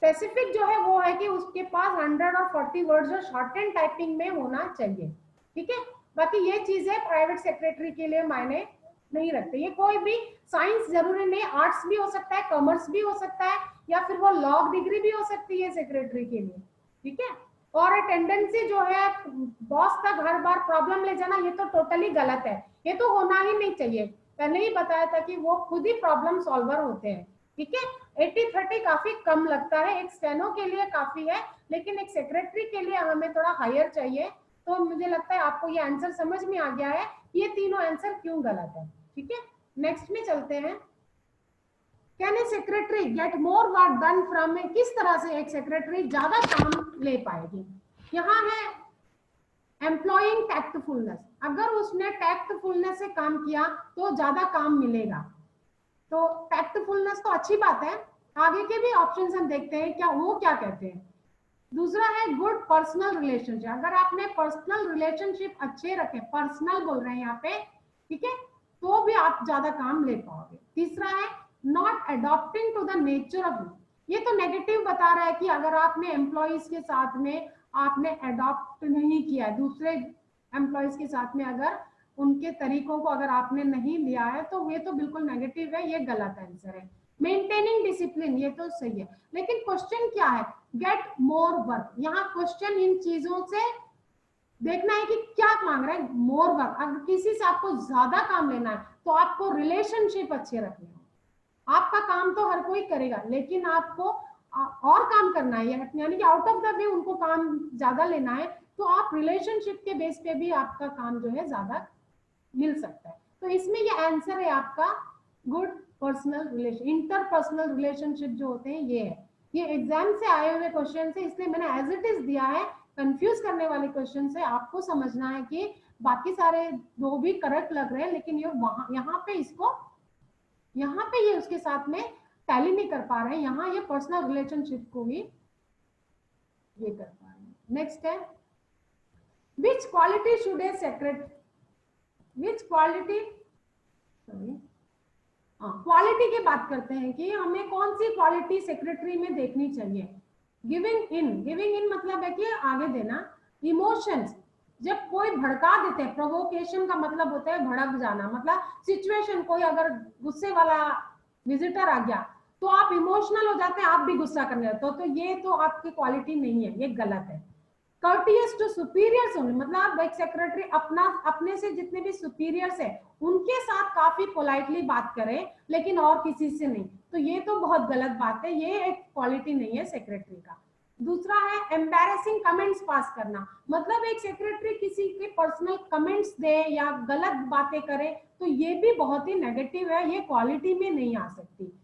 स्पेसिफिक जो है वो है कि उसके पास 100 और 40 वर्ड्स जो शॉर्ट हैंड टाइपिंग में होना चाहिए। ठीक है, बाकी ये चीजें प्राइवेट सेक्रेटरी के लिए मायने नहीं रखते। ये कोई भी साइंस जरूरी नहीं, आर्ट्स भी हो सकता है, कॉमर्स भी हो सकता है, या फिर वो लॉ डिग्री भी हो सकती है सेक्रेटरी के लिए। ठीक है, और टेंडेंसी जो है बॉस तक हर बार प्रॉब्लम ले जाना, ये तो टोटली गलत है, ये तो होना ही नहीं चाहिए। पहले ही बताया था कि वो खुद ही प्रॉब्लम सॉल्वर होते हैं। ठीक है, 80-30 काफी कम लगता है, एक स्टेनो के लिए काफी है, लेकिन एक सेक्रेटरी के लिए हमें थोड़ा हायर चाहिए। तो मुझे लगता है आपको ये आंसर समझ में आ गया है, ये तीनों आंसर क्यों गलत है। ठीक है, नेक्स्ट में चलते हैं। Can a secretary get more work done from, किस तरह से एक सेक्रेटरी ज्यादा काम ले पाएगी। यहाँ है एम्प्लॉइंग टैक्टफुलनेस, अगर उसने टैक्टफुलनेस से काम किया तो ज्यादा काम मिलेगा। तो टैक्टफुलनेस तो अच्छी बात है, आगे के भी ऑप्शंस हम देखते हैं क्या वो क्या कहते हैं। दूसरा है गुड पर्सनल रिलेशनशिप, अगर आपने पर्सनल रिलेशनशिप अच्छे रखे, पर्सनल बोल रहे हैं यहाँ पे, ठीक है, तो भी आप ज्यादा काम ले पाओगे। तीसरा है not adopting to the nature of, ये तो नेगेटिव बता रहा है कि अगर आपने एम्प्लॉइज के साथ में आपने अडॉप्ट नहीं किया, दूसरे एम्प्लॉइज के साथ में अगर उनके तरीकों को अगर आपने नहीं लिया है, तो ये तो बिल्कुल नेगेटिव है, ये गलत आंसर है। मेंटेनिंग डिसिप्लिन, ये तो सही है, लेकिन क्वेश्चन क्या है, गेट मोर वर्क। यहाँ क्वेश्चन इन चीजों से देखना है कि क्या मांग रहा है, मोर वर्क। अगर किसी से आपको ज्यादा काम लेना है तो आपको रिलेशनशिप अच्छे रखने हैं। आपका काम तो हर कोई करेगा, लेकिन आपको और काम करना है, यानी कि आउट ऑफ द वे उनको काम ज्यादा लेना है, तो आप रिलेशनशिप के बेस पे भी आपका काम जो है ज्यादा मिल सकता है। तो इसमें ये आंसर है आपका good personal relation, interpersonal relationship जो होते हैं ये है। ये एग्जाम से आए हुए क्वेश्चन से, इसलिए मैंने एज इट इज दिया है, कंफ्यूज करने वाले क्वेश्चन से आपको समझना है कि बाकी सारे दो भी करेक्ट लग रहे हैं, लेकिन ये वहां यहाँ पे इसको, यहाँ पे ये उसके साथ में टैली नहीं कर पा रहे हैं, यहाँ ये पर्सनल रिलेशनशिप को भी ये कर पा रहे हैं। नेक्स्ट है विच quality should A secretary, which quality, quality की बात करते हैं कि हमें कौन सी क्वालिटी सेक्रेटरी में देखनी चाहिए। गिविंग इन, गिविंग इन मतलब है कि आगे देना। इमोशंस, जब कोई भड़का देते हैं, प्रोवोकेशन का मतलब होता है भड़क जाना, मतलब सिचुएशन, कोई अगर गुस्से वाला विजिटर आ गया तो आप इमोशनल हो जाते हैं, आप भी गुस्सा करने लगते हो, तो ये तो आपकी क्वालिटी नहीं है, ये गलत है। कर्टियस टू सुपीरियर्स होने, मतलब एक सेक्रेटरी अपना, अपने से जितने भी सुपीरियर्स है उनके साथ काफी पोलाइटली बात करे, लेकिन और किसी से नहीं, तो ये तो बहुत गलत बात है, ये एक क्वालिटी नहीं है सेक्रेटरी का। दूसरा है एम्बैरेसिंग कमेंट्स पास करना, मतलब एक सेक्रेटरी किसी के पर्सनल कमेंट्स दे या गलत बातें करे, तो ये भी बहुत ही नेगेटिव है, ये क्वालिटी में नहीं आ सकती।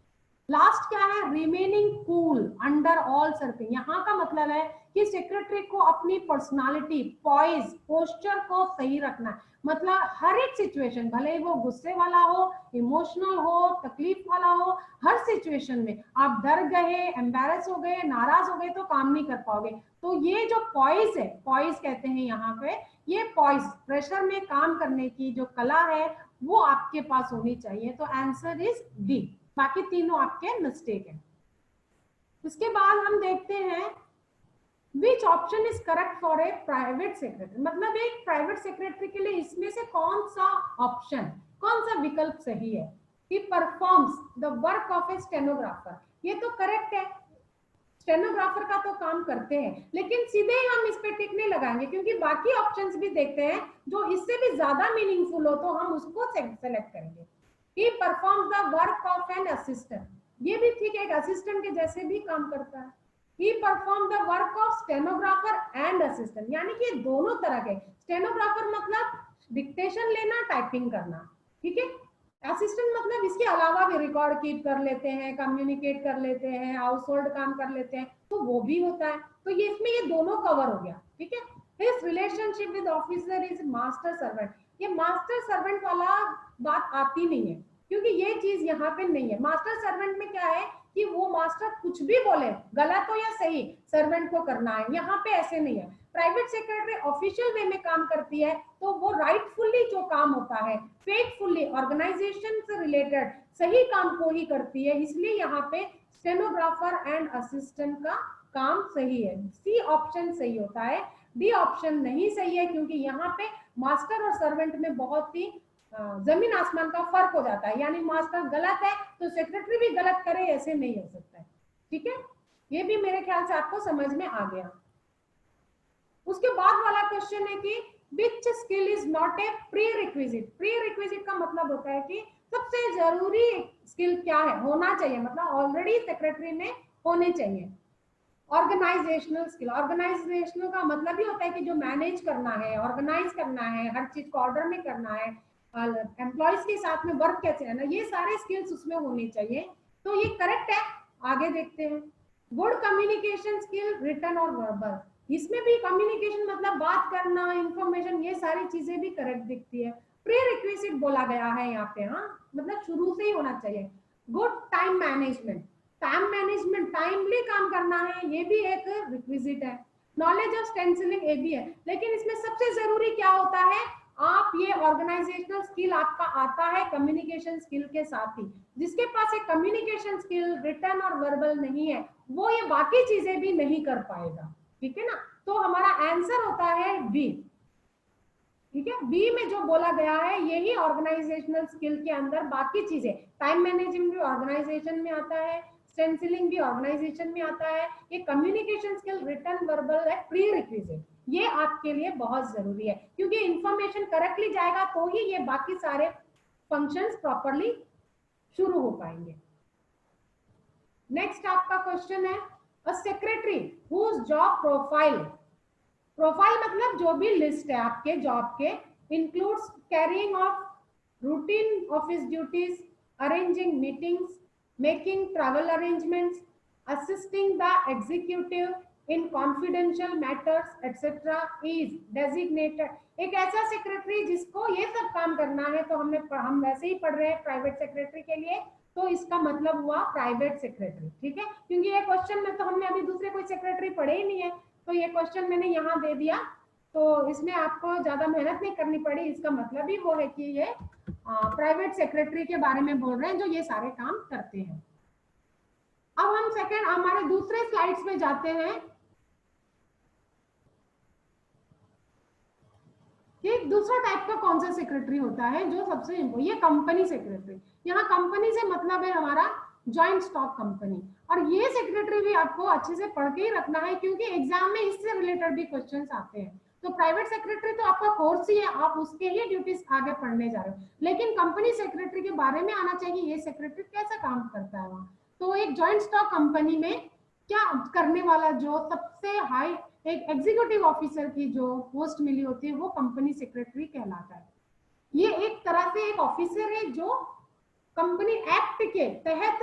लास्ट क्या है, remaining cool under all circle, यहाँ का मतलब है कि सेक्रेटरी को अपनी पर्सनालिटी, पॉइज, पोस्चर को सही रखना है, मतलब हर एक सिचुएशन, भले वो गुस्से वाला हो, इमोशनल हो, तकलीफ वाला हो, हर सिचुएशन में आप डर गए, एम्बैरस हो गए, नाराज हो गए तो काम नहीं कर पाओगे। तो ये जो पॉइज है, पॉइज कहते हैं यहाँ पे, ये पॉइज, प्रेशर में काम करने की जो कला है वो आपके पास होनी चाहिए। तो आंसर इज डी, बाकी तीनों आपके मिस्टेक है। इसके बाद हम देखते हैं which option is correct for a private secretary, मतलब एक प्राइवेट सेक्रेटरी के लिए इसमें से कौन सा ऑप्शन, कौन सा विकल्प सही है। He performs the work of A stenographer, ये तो करेक्ट है, स्टेनोग्राफर का तो काम करते हैं, लेकिन सीधे ही हम इस पे टिक नहीं लगाएंगे, क्योंकि बाकी ऑप्शंस भी देखते हैं जो इससे भी ज्यादा मीनिंगफुल हो, तो हम उसको सेलेक्ट करेंगे। He performs the work of an assistant, ये भी ठीक है, एक असिस्टेंट के जैसे भी काम करता है। He perform the work of stenographer and assistant, यानी कि दोनों तरह के, स्टेनोग्राफर मतलब डिक्टेशन लेना, टाइपिंग करना, ठीक है। असिस्टेंट मतलब इसके अलावा भी रिकॉर्ड कीप कर लेते हैं, कम्युनिकेट कर लेते हैं, हाउस होल्ड काम कर लेते हैं, तो वो भी होता है। तो ये इसमें ये दोनों कवर हो गया, ठीक है। His relationship with officer is master servant, ये मास्टर सर्वेंट वाला बात आती नहीं है, क्योंकि ये चीज यहाँ पे नहीं है। मास्टर सर्वेंट में क्या है कि वो मास्टर कुछ भी बोले, गलत हो या सही, सर्वेंट को करना है, यहाँ पे ऐसे नहीं है। प्राइवेट सेक्रेटरी ऑफिशियल वे में काम करती है, तो वो राइटफुली जो काम होता है, फेथफुली ऑर्गेनाइजेशन से रिलेटेड सही काम को ही करती है, इसलिए यहाँ पे स्टेनोग्राफर एंड असिस्टेंट का काम सही है। सी ऑप्शन सही होता है, डी ऑप्शन नहीं सही है, क्योंकि यहाँ पे मास्टर और सर्वेंट में बहुत ही जमीन आसमान का फर्क हो जाता है, यानी मास्टर गलत है तो सेक्रेटरी भी गलत करे, ऐसे नहीं हो सकता है, ठीक है। ये भी मेरे ख्याल से आपको समझ में आ गया। उसके बाद वाला क्वेश्चन है कि which skill is not a prerequisite. Prerequisite का मतलब होता है कि सबसे जरूरी स्किल क्या है, होना चाहिए, मतलब ऑलरेडी सेक्रेटरी में होने चाहिए। ऑर्गेनाइजेशनल स्किल, ऑर्गेनाइजेशनल का मतलब ही होता है कि जो मैनेज करना है, ऑर्गेनाइज करना है, हर चीज को ऑर्डर में करना है, एम्प्लॉयज के साथ में वर्क कैसे है ना, ये सारे स्किल्स उसमें होने चाहिए, तो ये करेक्ट है। आगे देखते हैं। गुड कम्युनिकेशन स्किल रिटन और वर्बल, इसमें भी कम्युनिकेशन मतलब बात करना, इंफॉर्मेशन, ये सारी चीजें भी करेक्ट दिखती है। प्री रिक्विजिट बोला गया है यहाँ पे, हाँ मतलब शुरू से ही होना चाहिए। Good time management, time management, timely काम करना है, ये भी एक रिक्विजिट है। नॉलेज ऑफ स्टेंसिलिंग, ये भी है, लेकिन इसमें सबसे जरूरी क्या होता है, आप ये ऑर्गेनाइजेशनल स्किल आपका आता है कम्युनिकेशन स्किल के साथ ही। जिसके पास एक कम्युनिकेशन स्किल रिटन और वर्बल नहीं है, वो ये बाकी चीजें भी नहीं कर पाएगा, ठीक है ना। तो हमारा आंसर होता है बी, ठीक है। बी में जो बोला गया है यही ऑर्गेनाइजेशनल स्किल के अंदर बाकी चीजें, टाइम मैनेजमेंट भी ऑर्गेनाइजेशन में आता है, स्टेंसिलिंग भी ऑर्गेनाइजेशन में आता है, ये कम्युनिकेशन स्किल रिटन वर्बल है प्री रिक्विजिट, ये आपके लिए बहुत जरूरी है, क्योंकि इंफॉर्मेशन करेक्टली जाएगा तो ही ये बाकी सारे फंक्शंस प्रॉपरली शुरू हो पाएंगे। नेक्स्ट आपका क्वेश्चन है, a secretary whose job profile, profile मतलब जो भी लिस्ट है आपके जॉब के, includes carrying of routine office duties, arranging meetings, making travel arrangements, assisting the executive in confidential matters etcetera is designated. एक ऐसा सेक्रेटरी जिसको ये सब काम करना है, तो हम वैसे ही पढ़ रहे हैं प्राइवेट सेक्रेटरी के लिए, तो इसका मतलब हुआ प्राइवेट सेक्रेटरी, ठीक है। क्योंकि ये क्वेश्चन में तो हमने अभी दूसरे कोई सेक्रेटरी पढ़े ही नहीं है, तो ये क्वेश्चन मैंने यहाँ दे दिया, तो इसमें आपको ज्यादा मेहनत नहीं करनी पड़ी, इसका मतलब ही वो है कि ये प्राइवेट सेक्रेटरी के बारे में बोल रहे हैं जो ये सारे काम करते हैं। अब हम सेकंड हमारे दूसरे स्लाइड्स में जाते हैं कि दूसरा टाइप का कौन सा सेक्रेटरी होता है जो सबसे इम्पोर्टेंट, ये कंपनी सेक्रेटरी। यहाँ कंपनी से मतलब है हमारा जॉइंट स्टॉक कंपनी, और ये सेक्रेटरी भी आपको अच्छे से पढ़ के ही रखना है, क्योंकि एग्जाम में इससे रिलेटेड भी क्वेश्चंस आते हैं। तो प्राइवेट सेक्रेटरी तो आपका कोर्स ही है, आप उसके ही ड्यूटीज आगे पढ़ने जा रहे हो, लेकिन कंपनी सेक्रेटरी के बारे में आना चाहिए, ये सेक्रेटरी कैसा काम करता है वहाँ। तो एक जॉइंट स्टॉक कंपनी में क्या करने वाला जो सबसे हाई एक एग्जीक्यूटिव ऑफिसर की जो पोस्ट मिली होती है, वो कंपनी सेक्रेटरी कहलाता है। ये एक तरह से एक ऑफिसर है जो कंपनी एक्ट के तहत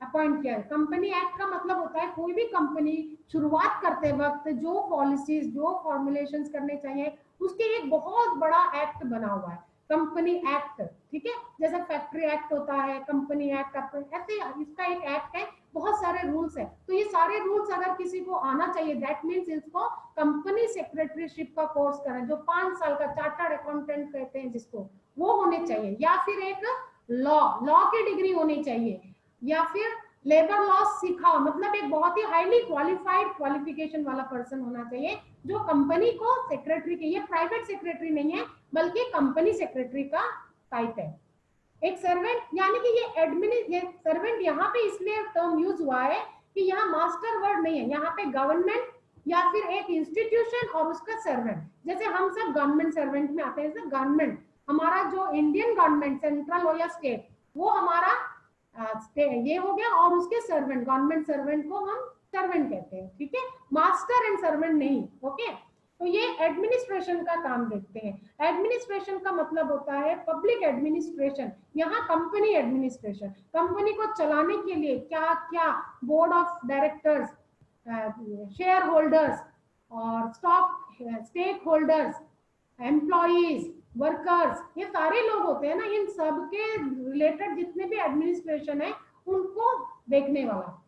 अपॉइंट किया है। कंपनी एक्ट का मतलब होता है कोई भी कंपनी शुरुआत करते वक्त जो पॉलिसीज, जो फॉर्मुलेशंस करने चाहिए, उसके एक बहुत बड़ा एक्ट बना हुआ है, कंपनी एक्ट, ठीक है। जैसे फैक्ट्री एक्ट होता है, कंपनी एक्ट, ऐसे इसका एक एक्ट है, बहुत सारे रूल्स है। तो ये सारे रूल्स अगर किसी को आना चाहिए, दैट मीन्स इसको कंपनी सेक्रेटरीशिप का कोर्स करें, जो 5 साल का चार्टर्ड अकाउंटेंट कहते हैं जिसको, वो होने चाहिए, या फिर एक लॉ की डिग्री होनी चाहिए, या फिर लेबर लॉ सीखा, मतलब एक बहुत ही हाईली क्वालिफाइड क्वालिफिकेशन वाला पर्सन होना चाहिए जो कंपनी को सेक्रेटरी के, ये प्राइवेट सेक्रेटरी नहीं है बल्कि कंपनी सेक्रेटरी का टाइप है। एक सर्वेंट, यानी कि ये सर्वेंट यहाँ पे इसलिए टर्म यूज हुआ है कि यहाँ मास्टर वर्ड नहीं है, यहाँ पे गवर्नमेंट या फिर एक इंस्टीट्यूशन और उसका सर्वेंट, जैसे हम सब गवर्नमेंट सर्वेंट में आते हैं, जैसे गवर्नमेंट हमारा जो इंडियन गवर्नमेंट सेंट्रल हो या स्टेट, वो हमारा ये हो गया, और उसके सर्वेंट गवर्नमेंट सर्वेंट को हम सर्वेंट कहते हैं, ठीक है, मास्टर एंड सर्वेंट नहीं, ओके। तो ये एडमिनिस्ट्रेशन का काम देखते हैं। एडमिनिस्ट्रेशन का मतलब होता है पब्लिक एडमिनिस्ट्रेशन, यहाँ कंपनी एडमिनिस्ट्रेशन, कंपनी को चलाने के लिए क्या क्या board of directors, shareholders और stock stakeholders, employees, workers, ये सारे लोग होते हैं ना, इन सब के रिलेटेड जितने भी एडमिनिस्ट्रेशन है उनको देखने वाला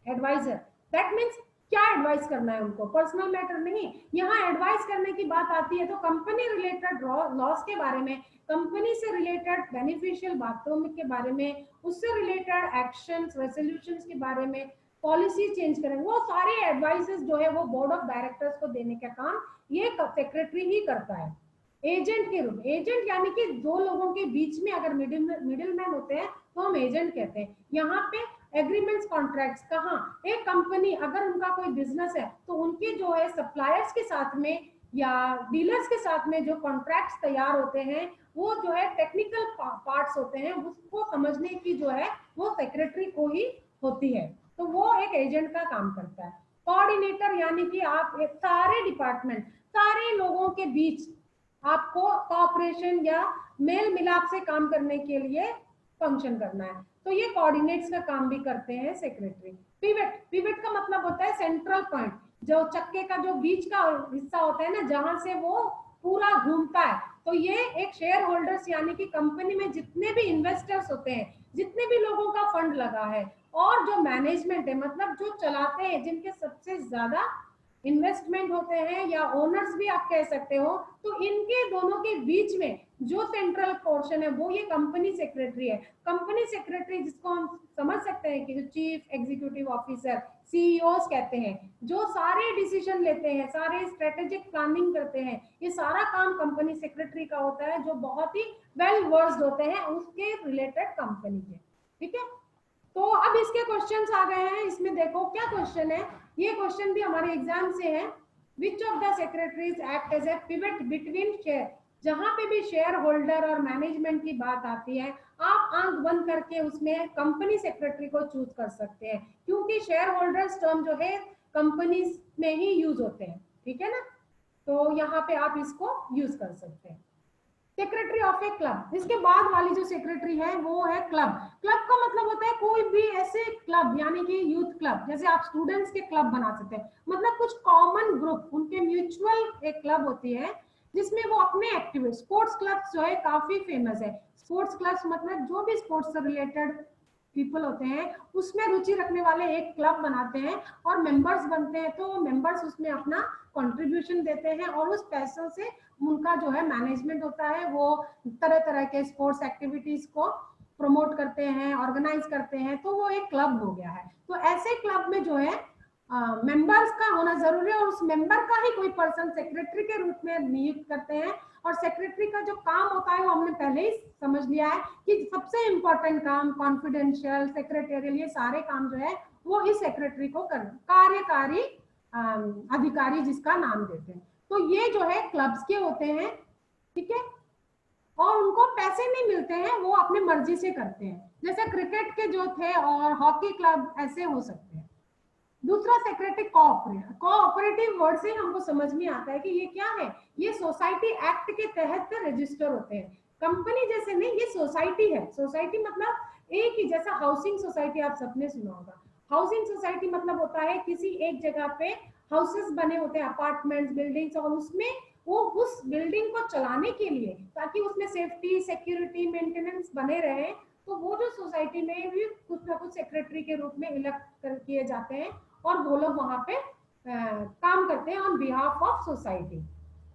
एडवाइजर। दैट मीन्स क्या एडवाइस करना है उनको, पर्सनल मैटर नहीं। यहाँ एडवाइस करने की बात आती है तो कंपनी रिलेटेड लॉस के बारे में, कंपनी से रिलेटेड बेनिफिशियल बातों के बारे में, उससे रिलेटेड एक्शंस रेजोल्यूशंस के बारे में, पॉलिसी चेंज करें, वो सारे एडवाइसेस जो है वो बोर्ड ऑफ डायरेक्टर्स को देने का काम ये सेक्रेटरी ही करता है। एजेंट के रूप, एजेंट यानी कि दो लोगों के बीच में अगर मिडिल मैन होते हैं तो हम एजेंट कहते हैं। यहाँ पे एग्रीमेंट्स कॉन्ट्रैक्ट्स, कहाँ एक कंपनी अगर उनका कोई बिजनेस है तो उनके जो है सप्लायर्स के साथ में या डीलर्स के साथ में जो कॉन्ट्रैक्ट्स तैयार होते हैं वो जो है टेक्निकल पार्ट्स होते हैं, उसको समझने की जो है वो सेक्रेटरी को ही होती है, तो वो एक एजेंट का काम करता है। कोऑर्डिनेटर यानी कि आप सारे डिपार्टमेंट, सारे लोगों के बीच आपको कोऑपरेशन या मेल मिलाप से काम करने के लिए फंक्शन करना है, तो ये कोऑर्डिनेट्स का काम भी करते हैं सेक्रेटरी। पिवट, पिवट का मतलब होता है सेंट्रल पॉइंट, जो चक्के का जो बीच का हिस्सा होता है ना जहां से वो पूरा घूमता है, तो ये एक शेयर होल्डर्स यानी कि कंपनी में जितने भी इन्वेस्टर्स होते हैं, जितने भी लोगों का फंड लगा है, और जो मैनेजमेंट है मतलब जो चलाते हैं, जिनके सबसे ज्यादा इन्वेस्टमेंट होते हैं या ओनर्स भी आप कह सकते हो, तो इनके दोनों के बीच में जो सेंट्रल पोर्शन है वो ये कंपनी सेक्रेटरी है। कंपनी सेक्रेटरी जिसको हम समझ सकते हैं कि जो चीफ एग्जीक्यूटिव ऑफिसर, सीईओस कहते हैं, जो सारे डिसीजन लेते हैं, सारे स्ट्रेटेजिक प्लानिंग करते हैं, ये सारा काम कंपनी सेक्रेटरी का होता है, जो बहुत ही वेल वर्स्ड होते हैं उसके रिलेटेड कंपनी के, ठीक है। तो अब इसके क्वेश्चंस आ गए हैं, इसमें देखो क्या क्वेश्चन है, ये क्वेश्चन भी हमारे एग्जाम से है। Which of the secretaries act as a pivot between share, जहां पे भी शेयर होल्डर और मैनेजमेंट की बात आती है आप आंख बंद करके उसमें कंपनी सेक्रेटरी को चूज कर सकते हैं, क्योंकि शेयर होल्डर्स टर्म जो है कंपनी में ही यूज होते हैं, ठीक है ना, तो यहाँ पे आप इसको यूज कर सकते हैं। सेक्रेटरी ऑफ ए क्लब, इसके बाद वाली जो सेक्रेटरी है वो है क्लब। क्लब का मतलब होता है कोई भी ऐसे क्लब, यानी कि यूथ क्लब, जैसे आप स्टूडेंट्स के क्लब बना सकते हैं, मतलब कुछ कॉमन ग्रुप, उनके म्यूचुअल एक क्लब होती है जिसमें वो अपने एक्टिविटी, स्पोर्ट्स क्लब्स जो है काफी फेमस है। स्पोर्ट्स क्लब्स मतलब जो भी स्पोर्ट्स से रिलेटेड पीपल होते हैं उसमें रुचि रखने वाले एक क्लब बनाते हैं और मेंबर्स बनते हैं, तो मेंबर्स उसमें अपना कंट्रीब्यूशन देते हैं और उस पैसों से उनका जो है मैनेजमेंट होता है, वो तरह तरह के स्पोर्ट्स एक्टिविटीज को प्रमोट करते हैं, ऑर्गेनाइज करते हैं, तो वो एक क्लब हो गया है। तो ऐसे क्लब में जो है मेंबर्स का होना जरूरी है और उस मेंबर का ही कोई पर्सन सेक्रेटरी के रूप में नियुक्त करते हैं। और सेक्रेटरी का जो काम होता है वो हमने पहले ही समझ लिया है कि सबसे इंपॉर्टेंट काम कॉन्फिडेंशियल, सेक्रेटेरियल, ये सारे काम जो है वो इस सेक्रेटरी को कर, कार्यकारी अधिकारी जिसका नाम देते हैं। तो ये जो है क्लब्स के होते हैं, ठीक है, और उनको पैसे नहीं मिलते हैं, वो अपनी मर्जी से करते हैं, जैसे क्रिकेट के जो थे और हॉकी क्लब ऐसे हो सकते हैं। दूसरा सेक्रेटरी कोऑपरेटिव, कोऑपरेटिव वर्ड से हमको समझ में आता है कि ये क्या है, ये सोसाइटी एक्ट के तहत रजिस्टर होते हैं, कंपनी जैसे नहीं, ये सोसाइटी है। सोसाइटी मतलब एक ही, जैसा हाउसिंग सोसाइटी आप सबने सुना होगा, हाउसिंग सोसाइटी मतलब होता है किसी एक जगह पे हाउसेस बने होते हैं, अपार्टमेंट्स, बिल्डिंग्स, और उसमें वो उस बिल्डिंग को चलाने के लिए, ताकि उसमें सेफ्टी, सिक्योरिटी, मेंटेनेंस बने रहे, तो वो जो सोसाइटी में भी कुछ ना कुछ सेक्रेटरी के रूप में इलेक्ट किए जाते हैं और वो लोग वहां पे काम करते हैं ऑन बिहाफ ऑफ सोसाइटी,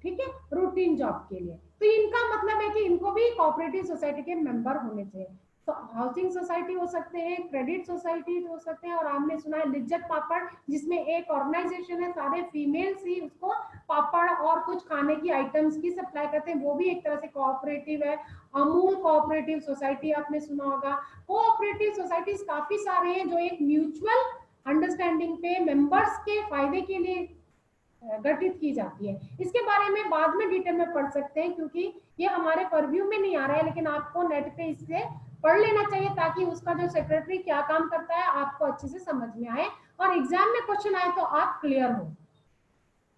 ठीक है, रूटीन जॉब के लिए। तो इनका मतलब है कि इनको भी कोऑपरेटिव सोसाइटी के मेंबर होने चाहिए। तो हाउसिंग सोसाइटी हो सकते हैं, क्रेडिट सोसाइटी हो सकते हैं, और आपने सुना है लिज्जत पापड़, जिसमें एक ऑर्गेनाइजेशन है, सारे फीमेल्स ही उसको पापड़ और कुछ खाने की आइटम्स की सप्लाई करते हैं, वो भी एक तरह से कोऑपरेटिव है। अमूल कोऑपरेटिव सोसाइटी आपने सुना होगा। कोऑपरेटिव सोसाइटीज काफी सारे हैं जो एक म्यूचुअल अंडरस्टैंडिंग पे मेंबर्स के फायदे के लिए गठित की जाती है। इसके बारे में बाद में डिटेल में पढ़ सकते हैं, क्योंकि ये हमारे परव्यू में नहीं आ रहा है, लेकिन आपको नेट पे इससे पढ़ लेना चाहिए ताकि उसका जो सेक्रेटरी क्या काम करता है आपको अच्छे से समझ में आए और एग्जाम में क्वेश्चन आए तो आप क्लियर हो।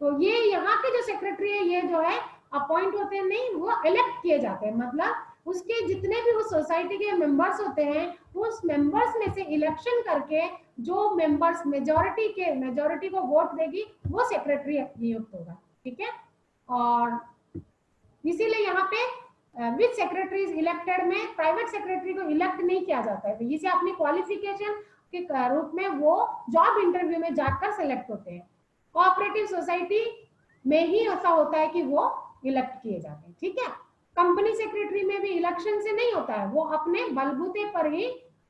तो ये यहाँ के जो सेक्रेटरी है ये जो है अपॉइंट होते हैं, नहीं वो इलेक्ट किए जाते हैं, मतलब उसके जितने भी उस सोसाइटी के मेंबर्स होते हैं उस मेंबर्स में से इलेक्शन करके जो मेंबर्स मेजोरिटी को वोट देगी वो सेक्रेटरी नियुक्त होगा। ठीक है, और इसीलिए यहाँ पे विच सेक्रेटरी इज इलेक्टेड में प्राइवेट सेक्रेटरी को इलेक्ट नहीं किया जाता है, तो इसे अपनी क्वालिफिकेशन के रूप में वो जॉब इंटरव्यू में जाकर सेलेक्ट होते हैं। कोऑपरेटिव सोसाइटी में ही ऐसा होता है कि वो इलेक्ट किए जाते हैं। ठीक है, कंपनी सेक्रेटरी में भी इलेक्शन से नहीं होता है, वो अपने बलबूते पर ही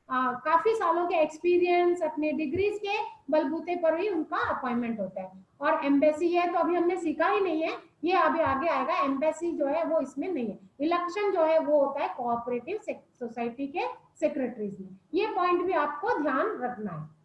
काफी सालों के एक्सपीरियंस अपने डिग्रीज के बलबूते पर ही उनका अपॉइंटमेंट होता है। और एम्बेसी है तो अभी हमने सीखा ही नहीं है, ये अभी आगे आएगा। एम्बेसी जो है वो इसमें नहीं है, इलेक्शन जो है वो होता है कोऑपरेटिव सोसाइटी के सेक्रेटरीज में। ये पॉइंट भी आपको ध्यान रखना है।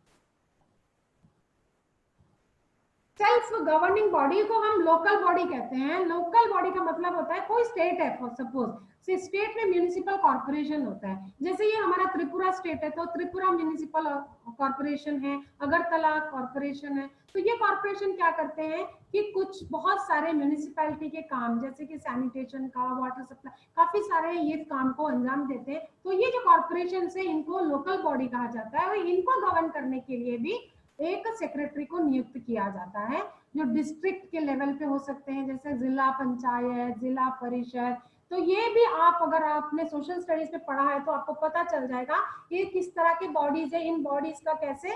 सेल्फ गवर्निंग बॉडी को हम लोकल बॉडी कहते हैं। लोकल बॉडी का मतलब होता है कोई स्टेट है, सपोज स्टेट में म्यूनिसिपल कॉर्पोरेशन होता है, जैसे ये हमारा त्रिपुरा स्टेट है तो त्रिपुरा म्यूनिसिपल कॉर्पोरेशन है, अगरतला कॉर्पोरेशन है। तो ये कॉर्पोरेशन क्या करते हैं कि कुछ बहुत सारे म्यूनिसिपैलिटी के काम जैसे कि सैनिटेशन का, वाटर सप्लाई, काफी सारे ये काम को अंजाम देते हैं। तो ये जो कॉर्पोरेशन है इनको लोकल बॉडी कहा जाता है, और इनको गवर्न करने के लिए भी एक सेक्रेटरी को नियुक्त किया जाता है, जो डिस्ट्रिक्ट के लेवल पे हो सकते हैं, जैसे जिला पंचायत, जिला परिषद। तो ये भी आप अगर आपने सोशल स्टडीज में पढ़ा है तो आपको पता चल जाएगा ये किस तरह की बॉडीज है, इन बॉडीज का कैसे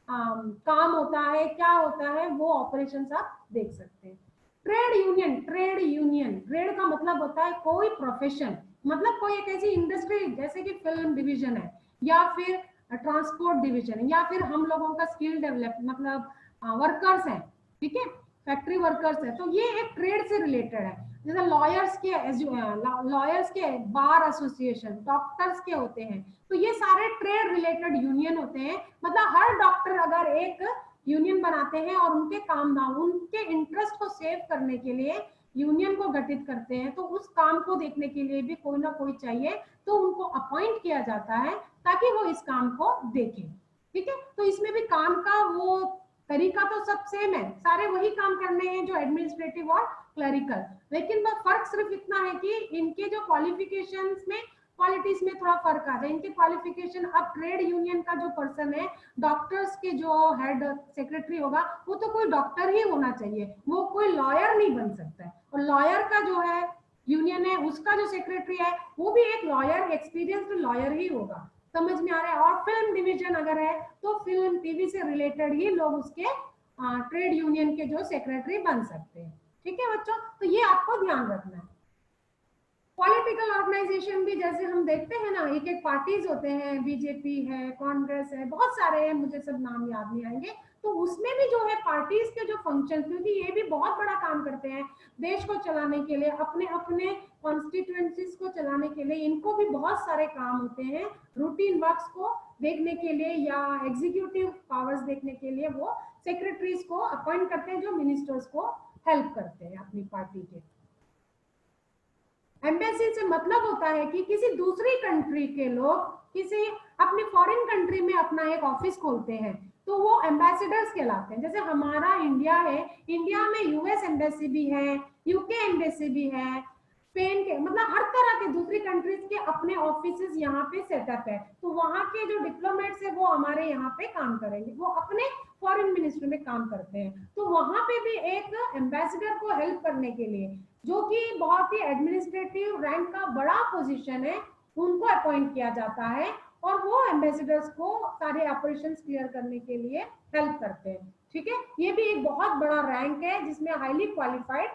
काम होता है, क्या होता है, वो ऑपरेशंस आप देख सकते हैं। ट्रेड का मतलब होता है कोई प्रोफेशन, मतलब कोई एक ऐसी इंडस्ट्री जैसे कि फिल्म डिवीजन है या फिर ट्रांसपोर्ट डिवीजन है या फिर हम लोगों का स्किल डेवलप मतलब वर्कर्स हैं, ठीक है, फैक्ट्री वर्कर्स है, तो ये एक ट्रेड से रिलेटेड है। जैसे लॉयर्स के बार एसोसिएशन, डॉक्टर्स के होते हैं, तो ये सारे ट्रेड रिलेटेड यूनियन होते हैं। मतलब हर डॉक्टर अगर एक यूनियन बनाते हैं और उनके काम दाम, उनके इंटरेस्ट को सेव करने के लिए यूनियन को गठित करते हैं, तो उस काम को देखने के लिए भी कोई ना कोई चाहिए, तो उनको अपॉइंट किया जाता है ताकि वो इस काम को देखें। ठीक है, तो इसमें भी काम का वो तरीका तो सब सेम है, सारे वही काम करने हैं जो एडमिनिस्ट्रेटिव और क्लरिकल, लेकिन वो फर्क सिर्फ इतना है कि इनके जो क्वालिफिकेशंस में क्वालिटीज में थोड़ा फर्क आ जाए, इनके क्वालिफिकेशन। अब ट्रेड यूनियन का जो पर्सन है, डॉक्टर्स के जो हेड सेक्रेटरी होगा वो तो कोई डॉक्टर ही होना चाहिए, वो कोई लॉयर नहीं बन सकता है। और लॉयर का जो है यूनियन है उसका जो सेक्रेटरी है वो भी एक लॉयर, एक्सपीरियंस्ड लॉयर ही होगा। समझ में आ रहा है। और फिल्म डिवीजन अगर है तो फिल्म टीवी से रिलेटेड ही लोग उसके ट्रेड यूनियन के जो सेक्रेटरी बन सकते हैं। ठीक है बच्चों, तो ये आपको ध्यान रखना है। पॉलिटिकल ऑर्गेनाइजेशन भी जैसे हम देखते हैं ना, एक एक पार्टीज होते हैं, बीजेपी है, कांग्रेस है, बहुत सारे हैं, मुझे सब नाम याद नहीं आएंगे। तो उसमें भी जो है पार्टीज के जो फंक्शन, क्योंकि ये भी बहुत बड़ा काम करते हैं देश को चलाने के लिए, अपने अपने कॉन्स्टिट्यूएंसीज को चलाने के लिए, इनको भी बहुत सारे काम होते हैं। रूटीन वर्क्स को देखने के लिए या एग्जीक्यूटिव पावर्स देखने के लिए वो सेक्रेटरीज को अपॉइंट करते हैं, जो मिनिस्टर्स को हेल्प करते हैं अपनी पार्टी के। एम्बेसी से मतलब होता है कि किसी दूसरी कंट्री के लोग किसी अपनी फॉरेन कंट्री में अपना एक ऑफिस खोलते हैं, तो वो एम्बेसडर्स कहलाते हैं। जैसे हमारा इंडिया है, इंडिया में यूएस एम्बेसी भी है, यूके एम्बेसी भी है, स्पेन के, मतलब हर तरह के दूसरी कंट्रीज के अपने ऑफिसेस यहाँ पे सेटअप है। तो वहाँ के जो डिप्लोमेट्स है वो हमारे यहाँ पे काम करेंगे, वो अपने फॉरेन मिनिस्ट्री में काम करते हैं। तो वहां पे भी एक एम्बेसडर को हेल्प करने के लिए, जो कि बहुत ही एडमिनिस्ट्रेटिव रैंक का बड़ा पोजीशन है, उनको अपॉइंट किया जाता है और वो एम्बेसडर्स को सारे ऑपरेशंस क्लियर करने के लिए हेल्प करते हैं। ठीक है, ये भी एक बहुत बड़ा रैंक है जिसमें हाईली क्वालिफाइड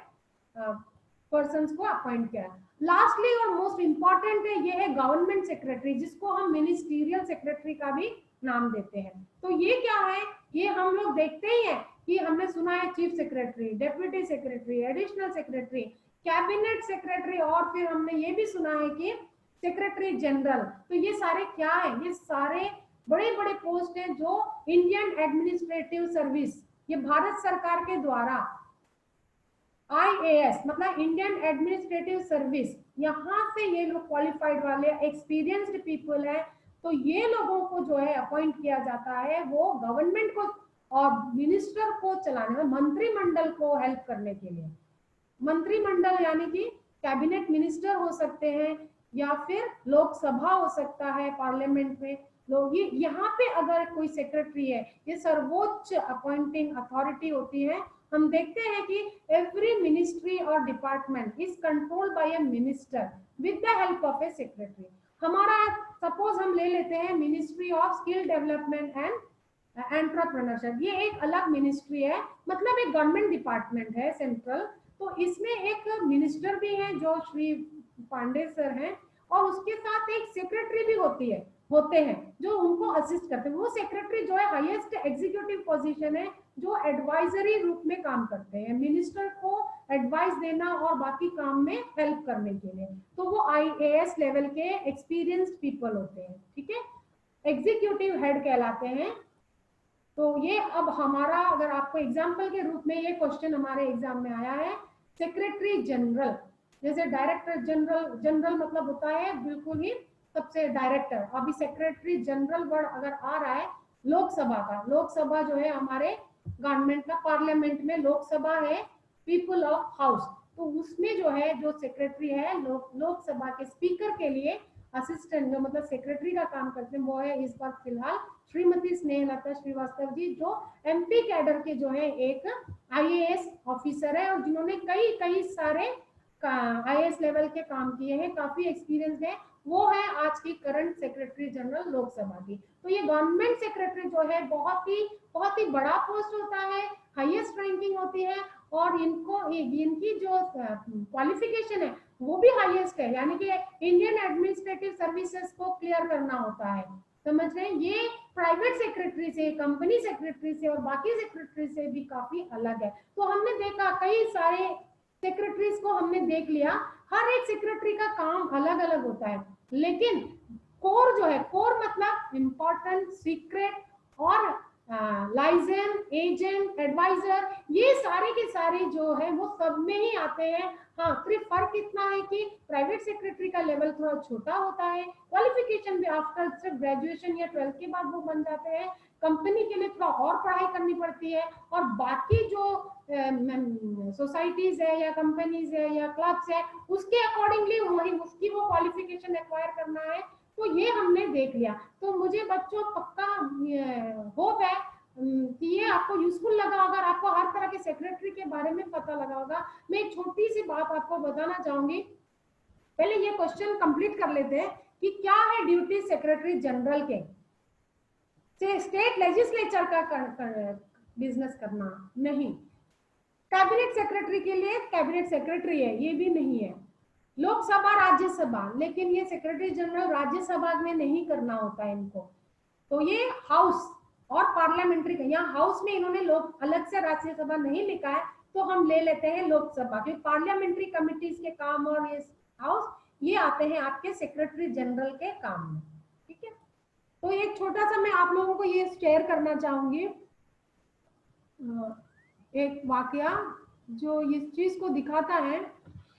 पर्संस को अपॉइंट किया। लास्टली और मोस्ट इंपॉर्टेंट है, ये है गवर्नमेंट सेक्रेटरी, जिसको हम मिनिस्टीरियल सेक्रेटरी का भी नाम देते हैं। तो ये क्या है, ये हम लोग देखते ही है कि हमने सुना है chief secretary, deputy secretary, additional secretary, cabinet secretary, और फिर हमने ये भी सुना है कि सेक्रेटरी जनरल। तो ये सारे क्या है, ये सारे बड़े बड़े पोस्ट हैं जो इंडियन एडमिनिस्ट्रेटिव सर्विस, ये भारत सरकार के द्वारा IAS मतलब इंडियन एडमिनिस्ट्रेटिव सर्विस, यहाँ से ये लोग क्वालिफाइड वाले एक्सपीरियंस्ड पीपल है, तो ये लोगों को जो है अपॉइंट किया जाता है वो गवर्नमेंट को और मिनिस्टर को चलाने में, मंत्रिमंडल को हेल्प करने के लिए। मंत्रिमंडल यानी कि कैबिनेट मिनिस्टर हो सकते हैं या फिर लोकसभा हो सकता है, पार्लियामेंट में लोग, ये यहाँ पे अगर कोई सेक्रेटरी है, ये सर्वोच्च अपॉइंटिंग अथॉरिटी होती है। हम देखते हैं कि एवरी मिनिस्ट्री और department is controlled by a minister with the help of A secretary. हमारा सपोज हम ले लेते हैं ministry of skill development and entrepreneurship, ये एक अलग मिनिस्ट्री है, मतलब एक गवर्नमेंट डिपार्टमेंट है सेंट्रल। तो इसमें एक मिनिस्टर भी है जो श्री पांडे सर हैं, और उसके साथ एक सेक्रेटरी भी होते हैं जो उनको असिस्ट करते हैं। वो सेक्रेटरी जो है हाईएस्ट एग्जीक्यूटिव पोजीशन है, जो एडवाइजरी रूप में काम करते हैं, मिनिस्टर को एडवाइस देना और बाकी काम में हेल्प करने के लिए। तो वो IAS लेवल के एक्सपीरियंस्ड पीपल होते हैं, ठीक है, एग्जीक्यूटिव हेड कहलाते हैं। तो ये अब हमारा, अगर आपको एग्जाम्पल के रूप में ये क्वेश्चन हमारे एग्जाम में आया है, सेक्रेटरी जनरल, जैसे डायरेक्टर जनरल, जनरल मतलब होता है बिल्कुल ही सबसे डायरेक्टर, अभी सेक्रेटरी जनरल वर्ड अगर आ रहा है लोकसभा का, लोकसभा जो है हमारे गवर्नमेंट का, पार्लियामेंट में लोकसभा है पीपल ऑफ हाउस, तो उसमें जो है जो सेक्रेटरी है लोकसभा के स्पीकर के लिए असिस्टेंट, जो मतलब सेक्रेटरी का काम करते हैं, वो है इस बार फिलहाल श्रीमती स्नेहलता श्रीवास्तव जी, जो MP कैडर के जो है एक IAS ऑफिसर है और जिन्होंने कई कई सारे IAS लेवल के काम किए हैं, काफी एक्सपीरियंस है। वो है आज की करंट सेक्रेटरी जनरल लोकसभा की। तो ये गवर्नमेंट सेक्रेटरी जो है बहुत ही बड़ा पोस्ट होता है, हाईएस्ट रैंकिंग होती है, और इनकी जो क्वालिफिकेशन है वो भी हाईएस्ट है, यानी कि इंडियन एडमिनिस्ट्रेटिव सर्विसेज को क्लियर करना होता है, समझ रहे हैं। ये प्राइवेट सेक्रेटरी से, कंपनी सेक्रेटरी से और बाकी सेक्रेटरी से भी काफी अलग है। तो हमने देखा कई सारे सेक्रेटरीज को हमने देख लिया, हर एक सेक्रेटरी का काम अलग अलग होता है, लेकिन कोर जो है, कोर मतलब इंपॉर्टेंट, सीक्रेट और लाइजन, एजेंट, एडवाइजर, ये सारे के सारे जो है वो सब में ही आते हैं। हाँ, सिर्फ फर्क इतना है कि प्राइवेट सेक्रेटरी का लेवल थोड़ा छोटा होता है, क्वालिफिकेशन भी आफ्टर सिर्फ ग्रेजुएशन या 12th के बाद वो बन जाते हैं, कंपनी के लिए थोड़ा और पढ़ाई करनी पड़ती है, और बाकी जो सोसाइटीज है या कंपनीज है या क्लब्स है उसके अकॉर्डिंगली वही उसकी वो क्वालिफिकेशन एक्वायर करना है। तो ये हमने देख लिया। तो मुझे बच्चों पक्का होप है कि ये आपको यूजफुल लगा होगा, आपको हर तरह के सेक्रेटरी के बारे में पता लगा होगा। मैं एक छोटी सी बात आपको बताना चाहूंगी, पहले ये क्वेश्चन कंप्लीट कर लेते हैं कि क्या है ड्यूटी सेक्रेटरी जनरल के। स्टेट लेजिस्लेचर का बिजनेस करना नहीं, कैबिनेट सेक्रेटरी के लिए कैबिनेट सेक्रेटरी है, ये भी नहीं है, लोकसभा राज्यसभा, लेकिन ये सेक्रेटरी जनरल राज्यसभा में नहीं करना होता है इनको। तो ये हाउस और पार्लियामेंट्री का, यहाँ हाउस में इन्होंने लोग अलग से राज्यसभा नहीं लिखा है, तो हम ले लेते हैं लोकसभा, क्योंकि पार्लियामेंट्री कमिटीज के काम और ये हाउस ये आते हैं आपके सेक्रेटरी जनरल के काम में, ठीक है। तो एक छोटा सा मैं आप लोगों को ये शेयर करना चाहूंगी, एक वाकया जो इस चीज को दिखाता है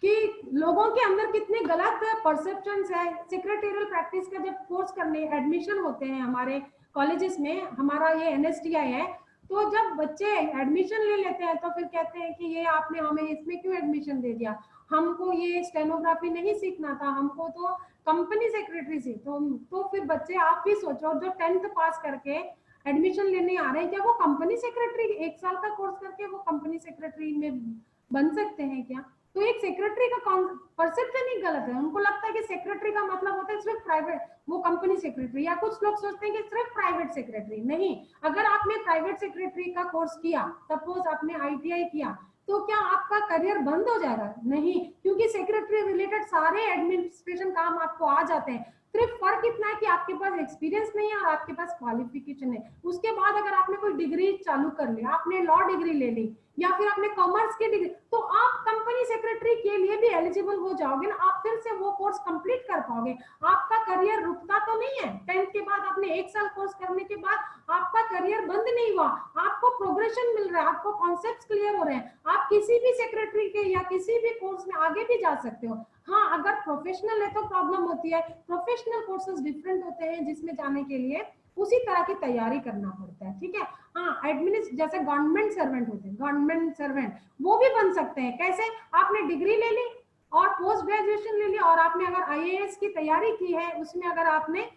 कि लोगों के अंदर कितने गलत परसेप्शंस है। सेक्रेटरियल प्रैक्टिस का जब कोर्स करने एडमिशन होते हैं हमारे कॉलेजेस में, हमारा ये NSTI है, तो जब बच्चे एडमिशन ले लेते हैं तो फिर कहते हैं कि ये आपने हमें इसमें क्यों एडमिशन दे दिया, हमको ये स्टेनोग्राफी नहीं सीखना था, हमको तो कंपनी सेक्रेटरी से। तो फिर बच्चे आप भी सोचो, जो 10th पास करके एडमिशन लेने आ रहे हैं, क्या वो कंपनी सेक्रेटरी 1 साल का कोर्स करके वो कंपनी सेक्रेटरी में बन सकते हैं क्या? तो एक सेक्रेटरी का परसेप्शन ही गलत है, उनको लगता है कि सेक्रेटरी का मतलब होता है सिर्फ प्राइवेट, वो कंपनी सेक्रेटरी, या कुछ लोग सोचते हैं कि सिर्फ प्राइवेट सेक्रेटरी। नहीं, अगर आपने प्राइवेट सेक्रेटरी का कोर्स किया, सपोज आपने ITI किया, तो क्या आपका करियर बंद हो जाएगा? नहीं, क्योंकि सेक्रेटरी रिलेटेड सारे एडमिनिस्ट्रेशन काम आपको आ जाते हैं, सिर्फ फर्क इतना है कि आपके पास एक्सपीरियंस नहीं है और आपके पास क्वालिफिकेशन है। उसके बाद अगर आपने कोई डिग्री चालू कर ली, आपने लॉ डिग्री ले ली या फिर आपने कॉमर्स की डिग्री, तो आप कंपनी सेक्रेटरी के लिए भी एलिजिबल हो जाओगे ना, आप फिर से वो कोर्स कंप्लीट कर पाओगे, आपका करियर रुकता तो नहीं है। 10th के बाद आपने 1 साल कोर्स करने के बाद आपका करियर बंद नहीं हुआ, आपको प्रोग्रेशन मिल रहा है, आपको कॉन्सेप्ट्स क्लियर हो रहे हैं, आप किसी भी सेक्रेटरी के या किसी भी कोर्स में आगे भी जा सकते हो। हाँ, अगर प्रोफेशनल है तो प्रॉब्लम होती है, प्रोफेशनल कोर्सेज डिफरेंट होते हैं जिसमें जाने के लिए उसी तरह की तैयारी करना पड़ता है, ठीक है। हाँ, एडमिनिस्ट जैसे गवर्नमेंट सर्वेंट होते हैं, गवर्नमेंट सर्वेंट वो भी बन सकते हैं। कैसे? आपने डिग्री ले ली और पोस्ट ग्रेजुएशन ले लिया और आपने अगर आईएएस की तैयारी की है, उसमें अगर आपने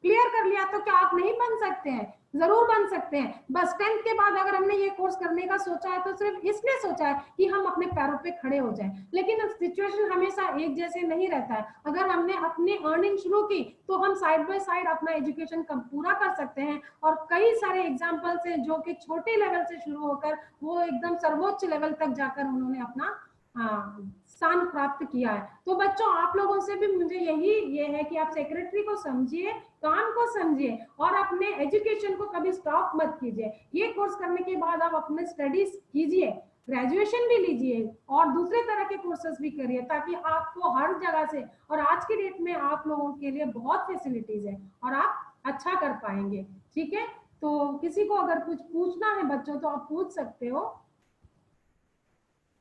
क्लियर कर लिया तो क्या आप नहीं बन सकते हैं? जरूर बन सकते हैं। बस 10th के बाद अगर हमने ये कोर्स करने का सोचा है तो सिर्फ इसलिए सोचा है कि हम अपने पैरों पे खड़े हो जाएं, लेकिन सिचुएशन हमेशा एक जैसे नहीं रहता है। अगर हमने अपनी अर्निंग शुरू की तो हम साइड बाय साइड अपना एजुकेशन पूरा कर सकते हैं। और कई सारे एग्जाम्पल्स हैं जो कि छोटे लेवल से शुरू होकर वो एकदम सर्वोच्च लेवल तक जाकर उन्होंने अपना स्थान प्राप्त किया है। तो बच्चों, आप लोगों से भी मुझे ये है कि आप सेक्रेटरी को समझिए, काम को समझिए और अपने एजुकेशन को कभी स्टॉप मत कीजिए। ये कोर्स करने के बाद आप अपने स्टडीज कीजिए, ग्रेजुएशन भी लीजिए और दूसरे तरह के कोर्सेज भी करिए, ताकि आपको हर जगह से, और आज की डेट में आप लोगों के लिए बहुत फैसिलिटीज है और आप अच्छा कर पाएंगे, ठीक है। तो किसी को अगर कुछ पूछना है बच्चों तो आप पूछ सकते हो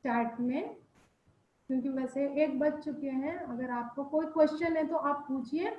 चैट में, क्योंकि वैसे 1 बज चुके हैं। अगर आपको कोई क्वेश्चन है तो आप पूछिए।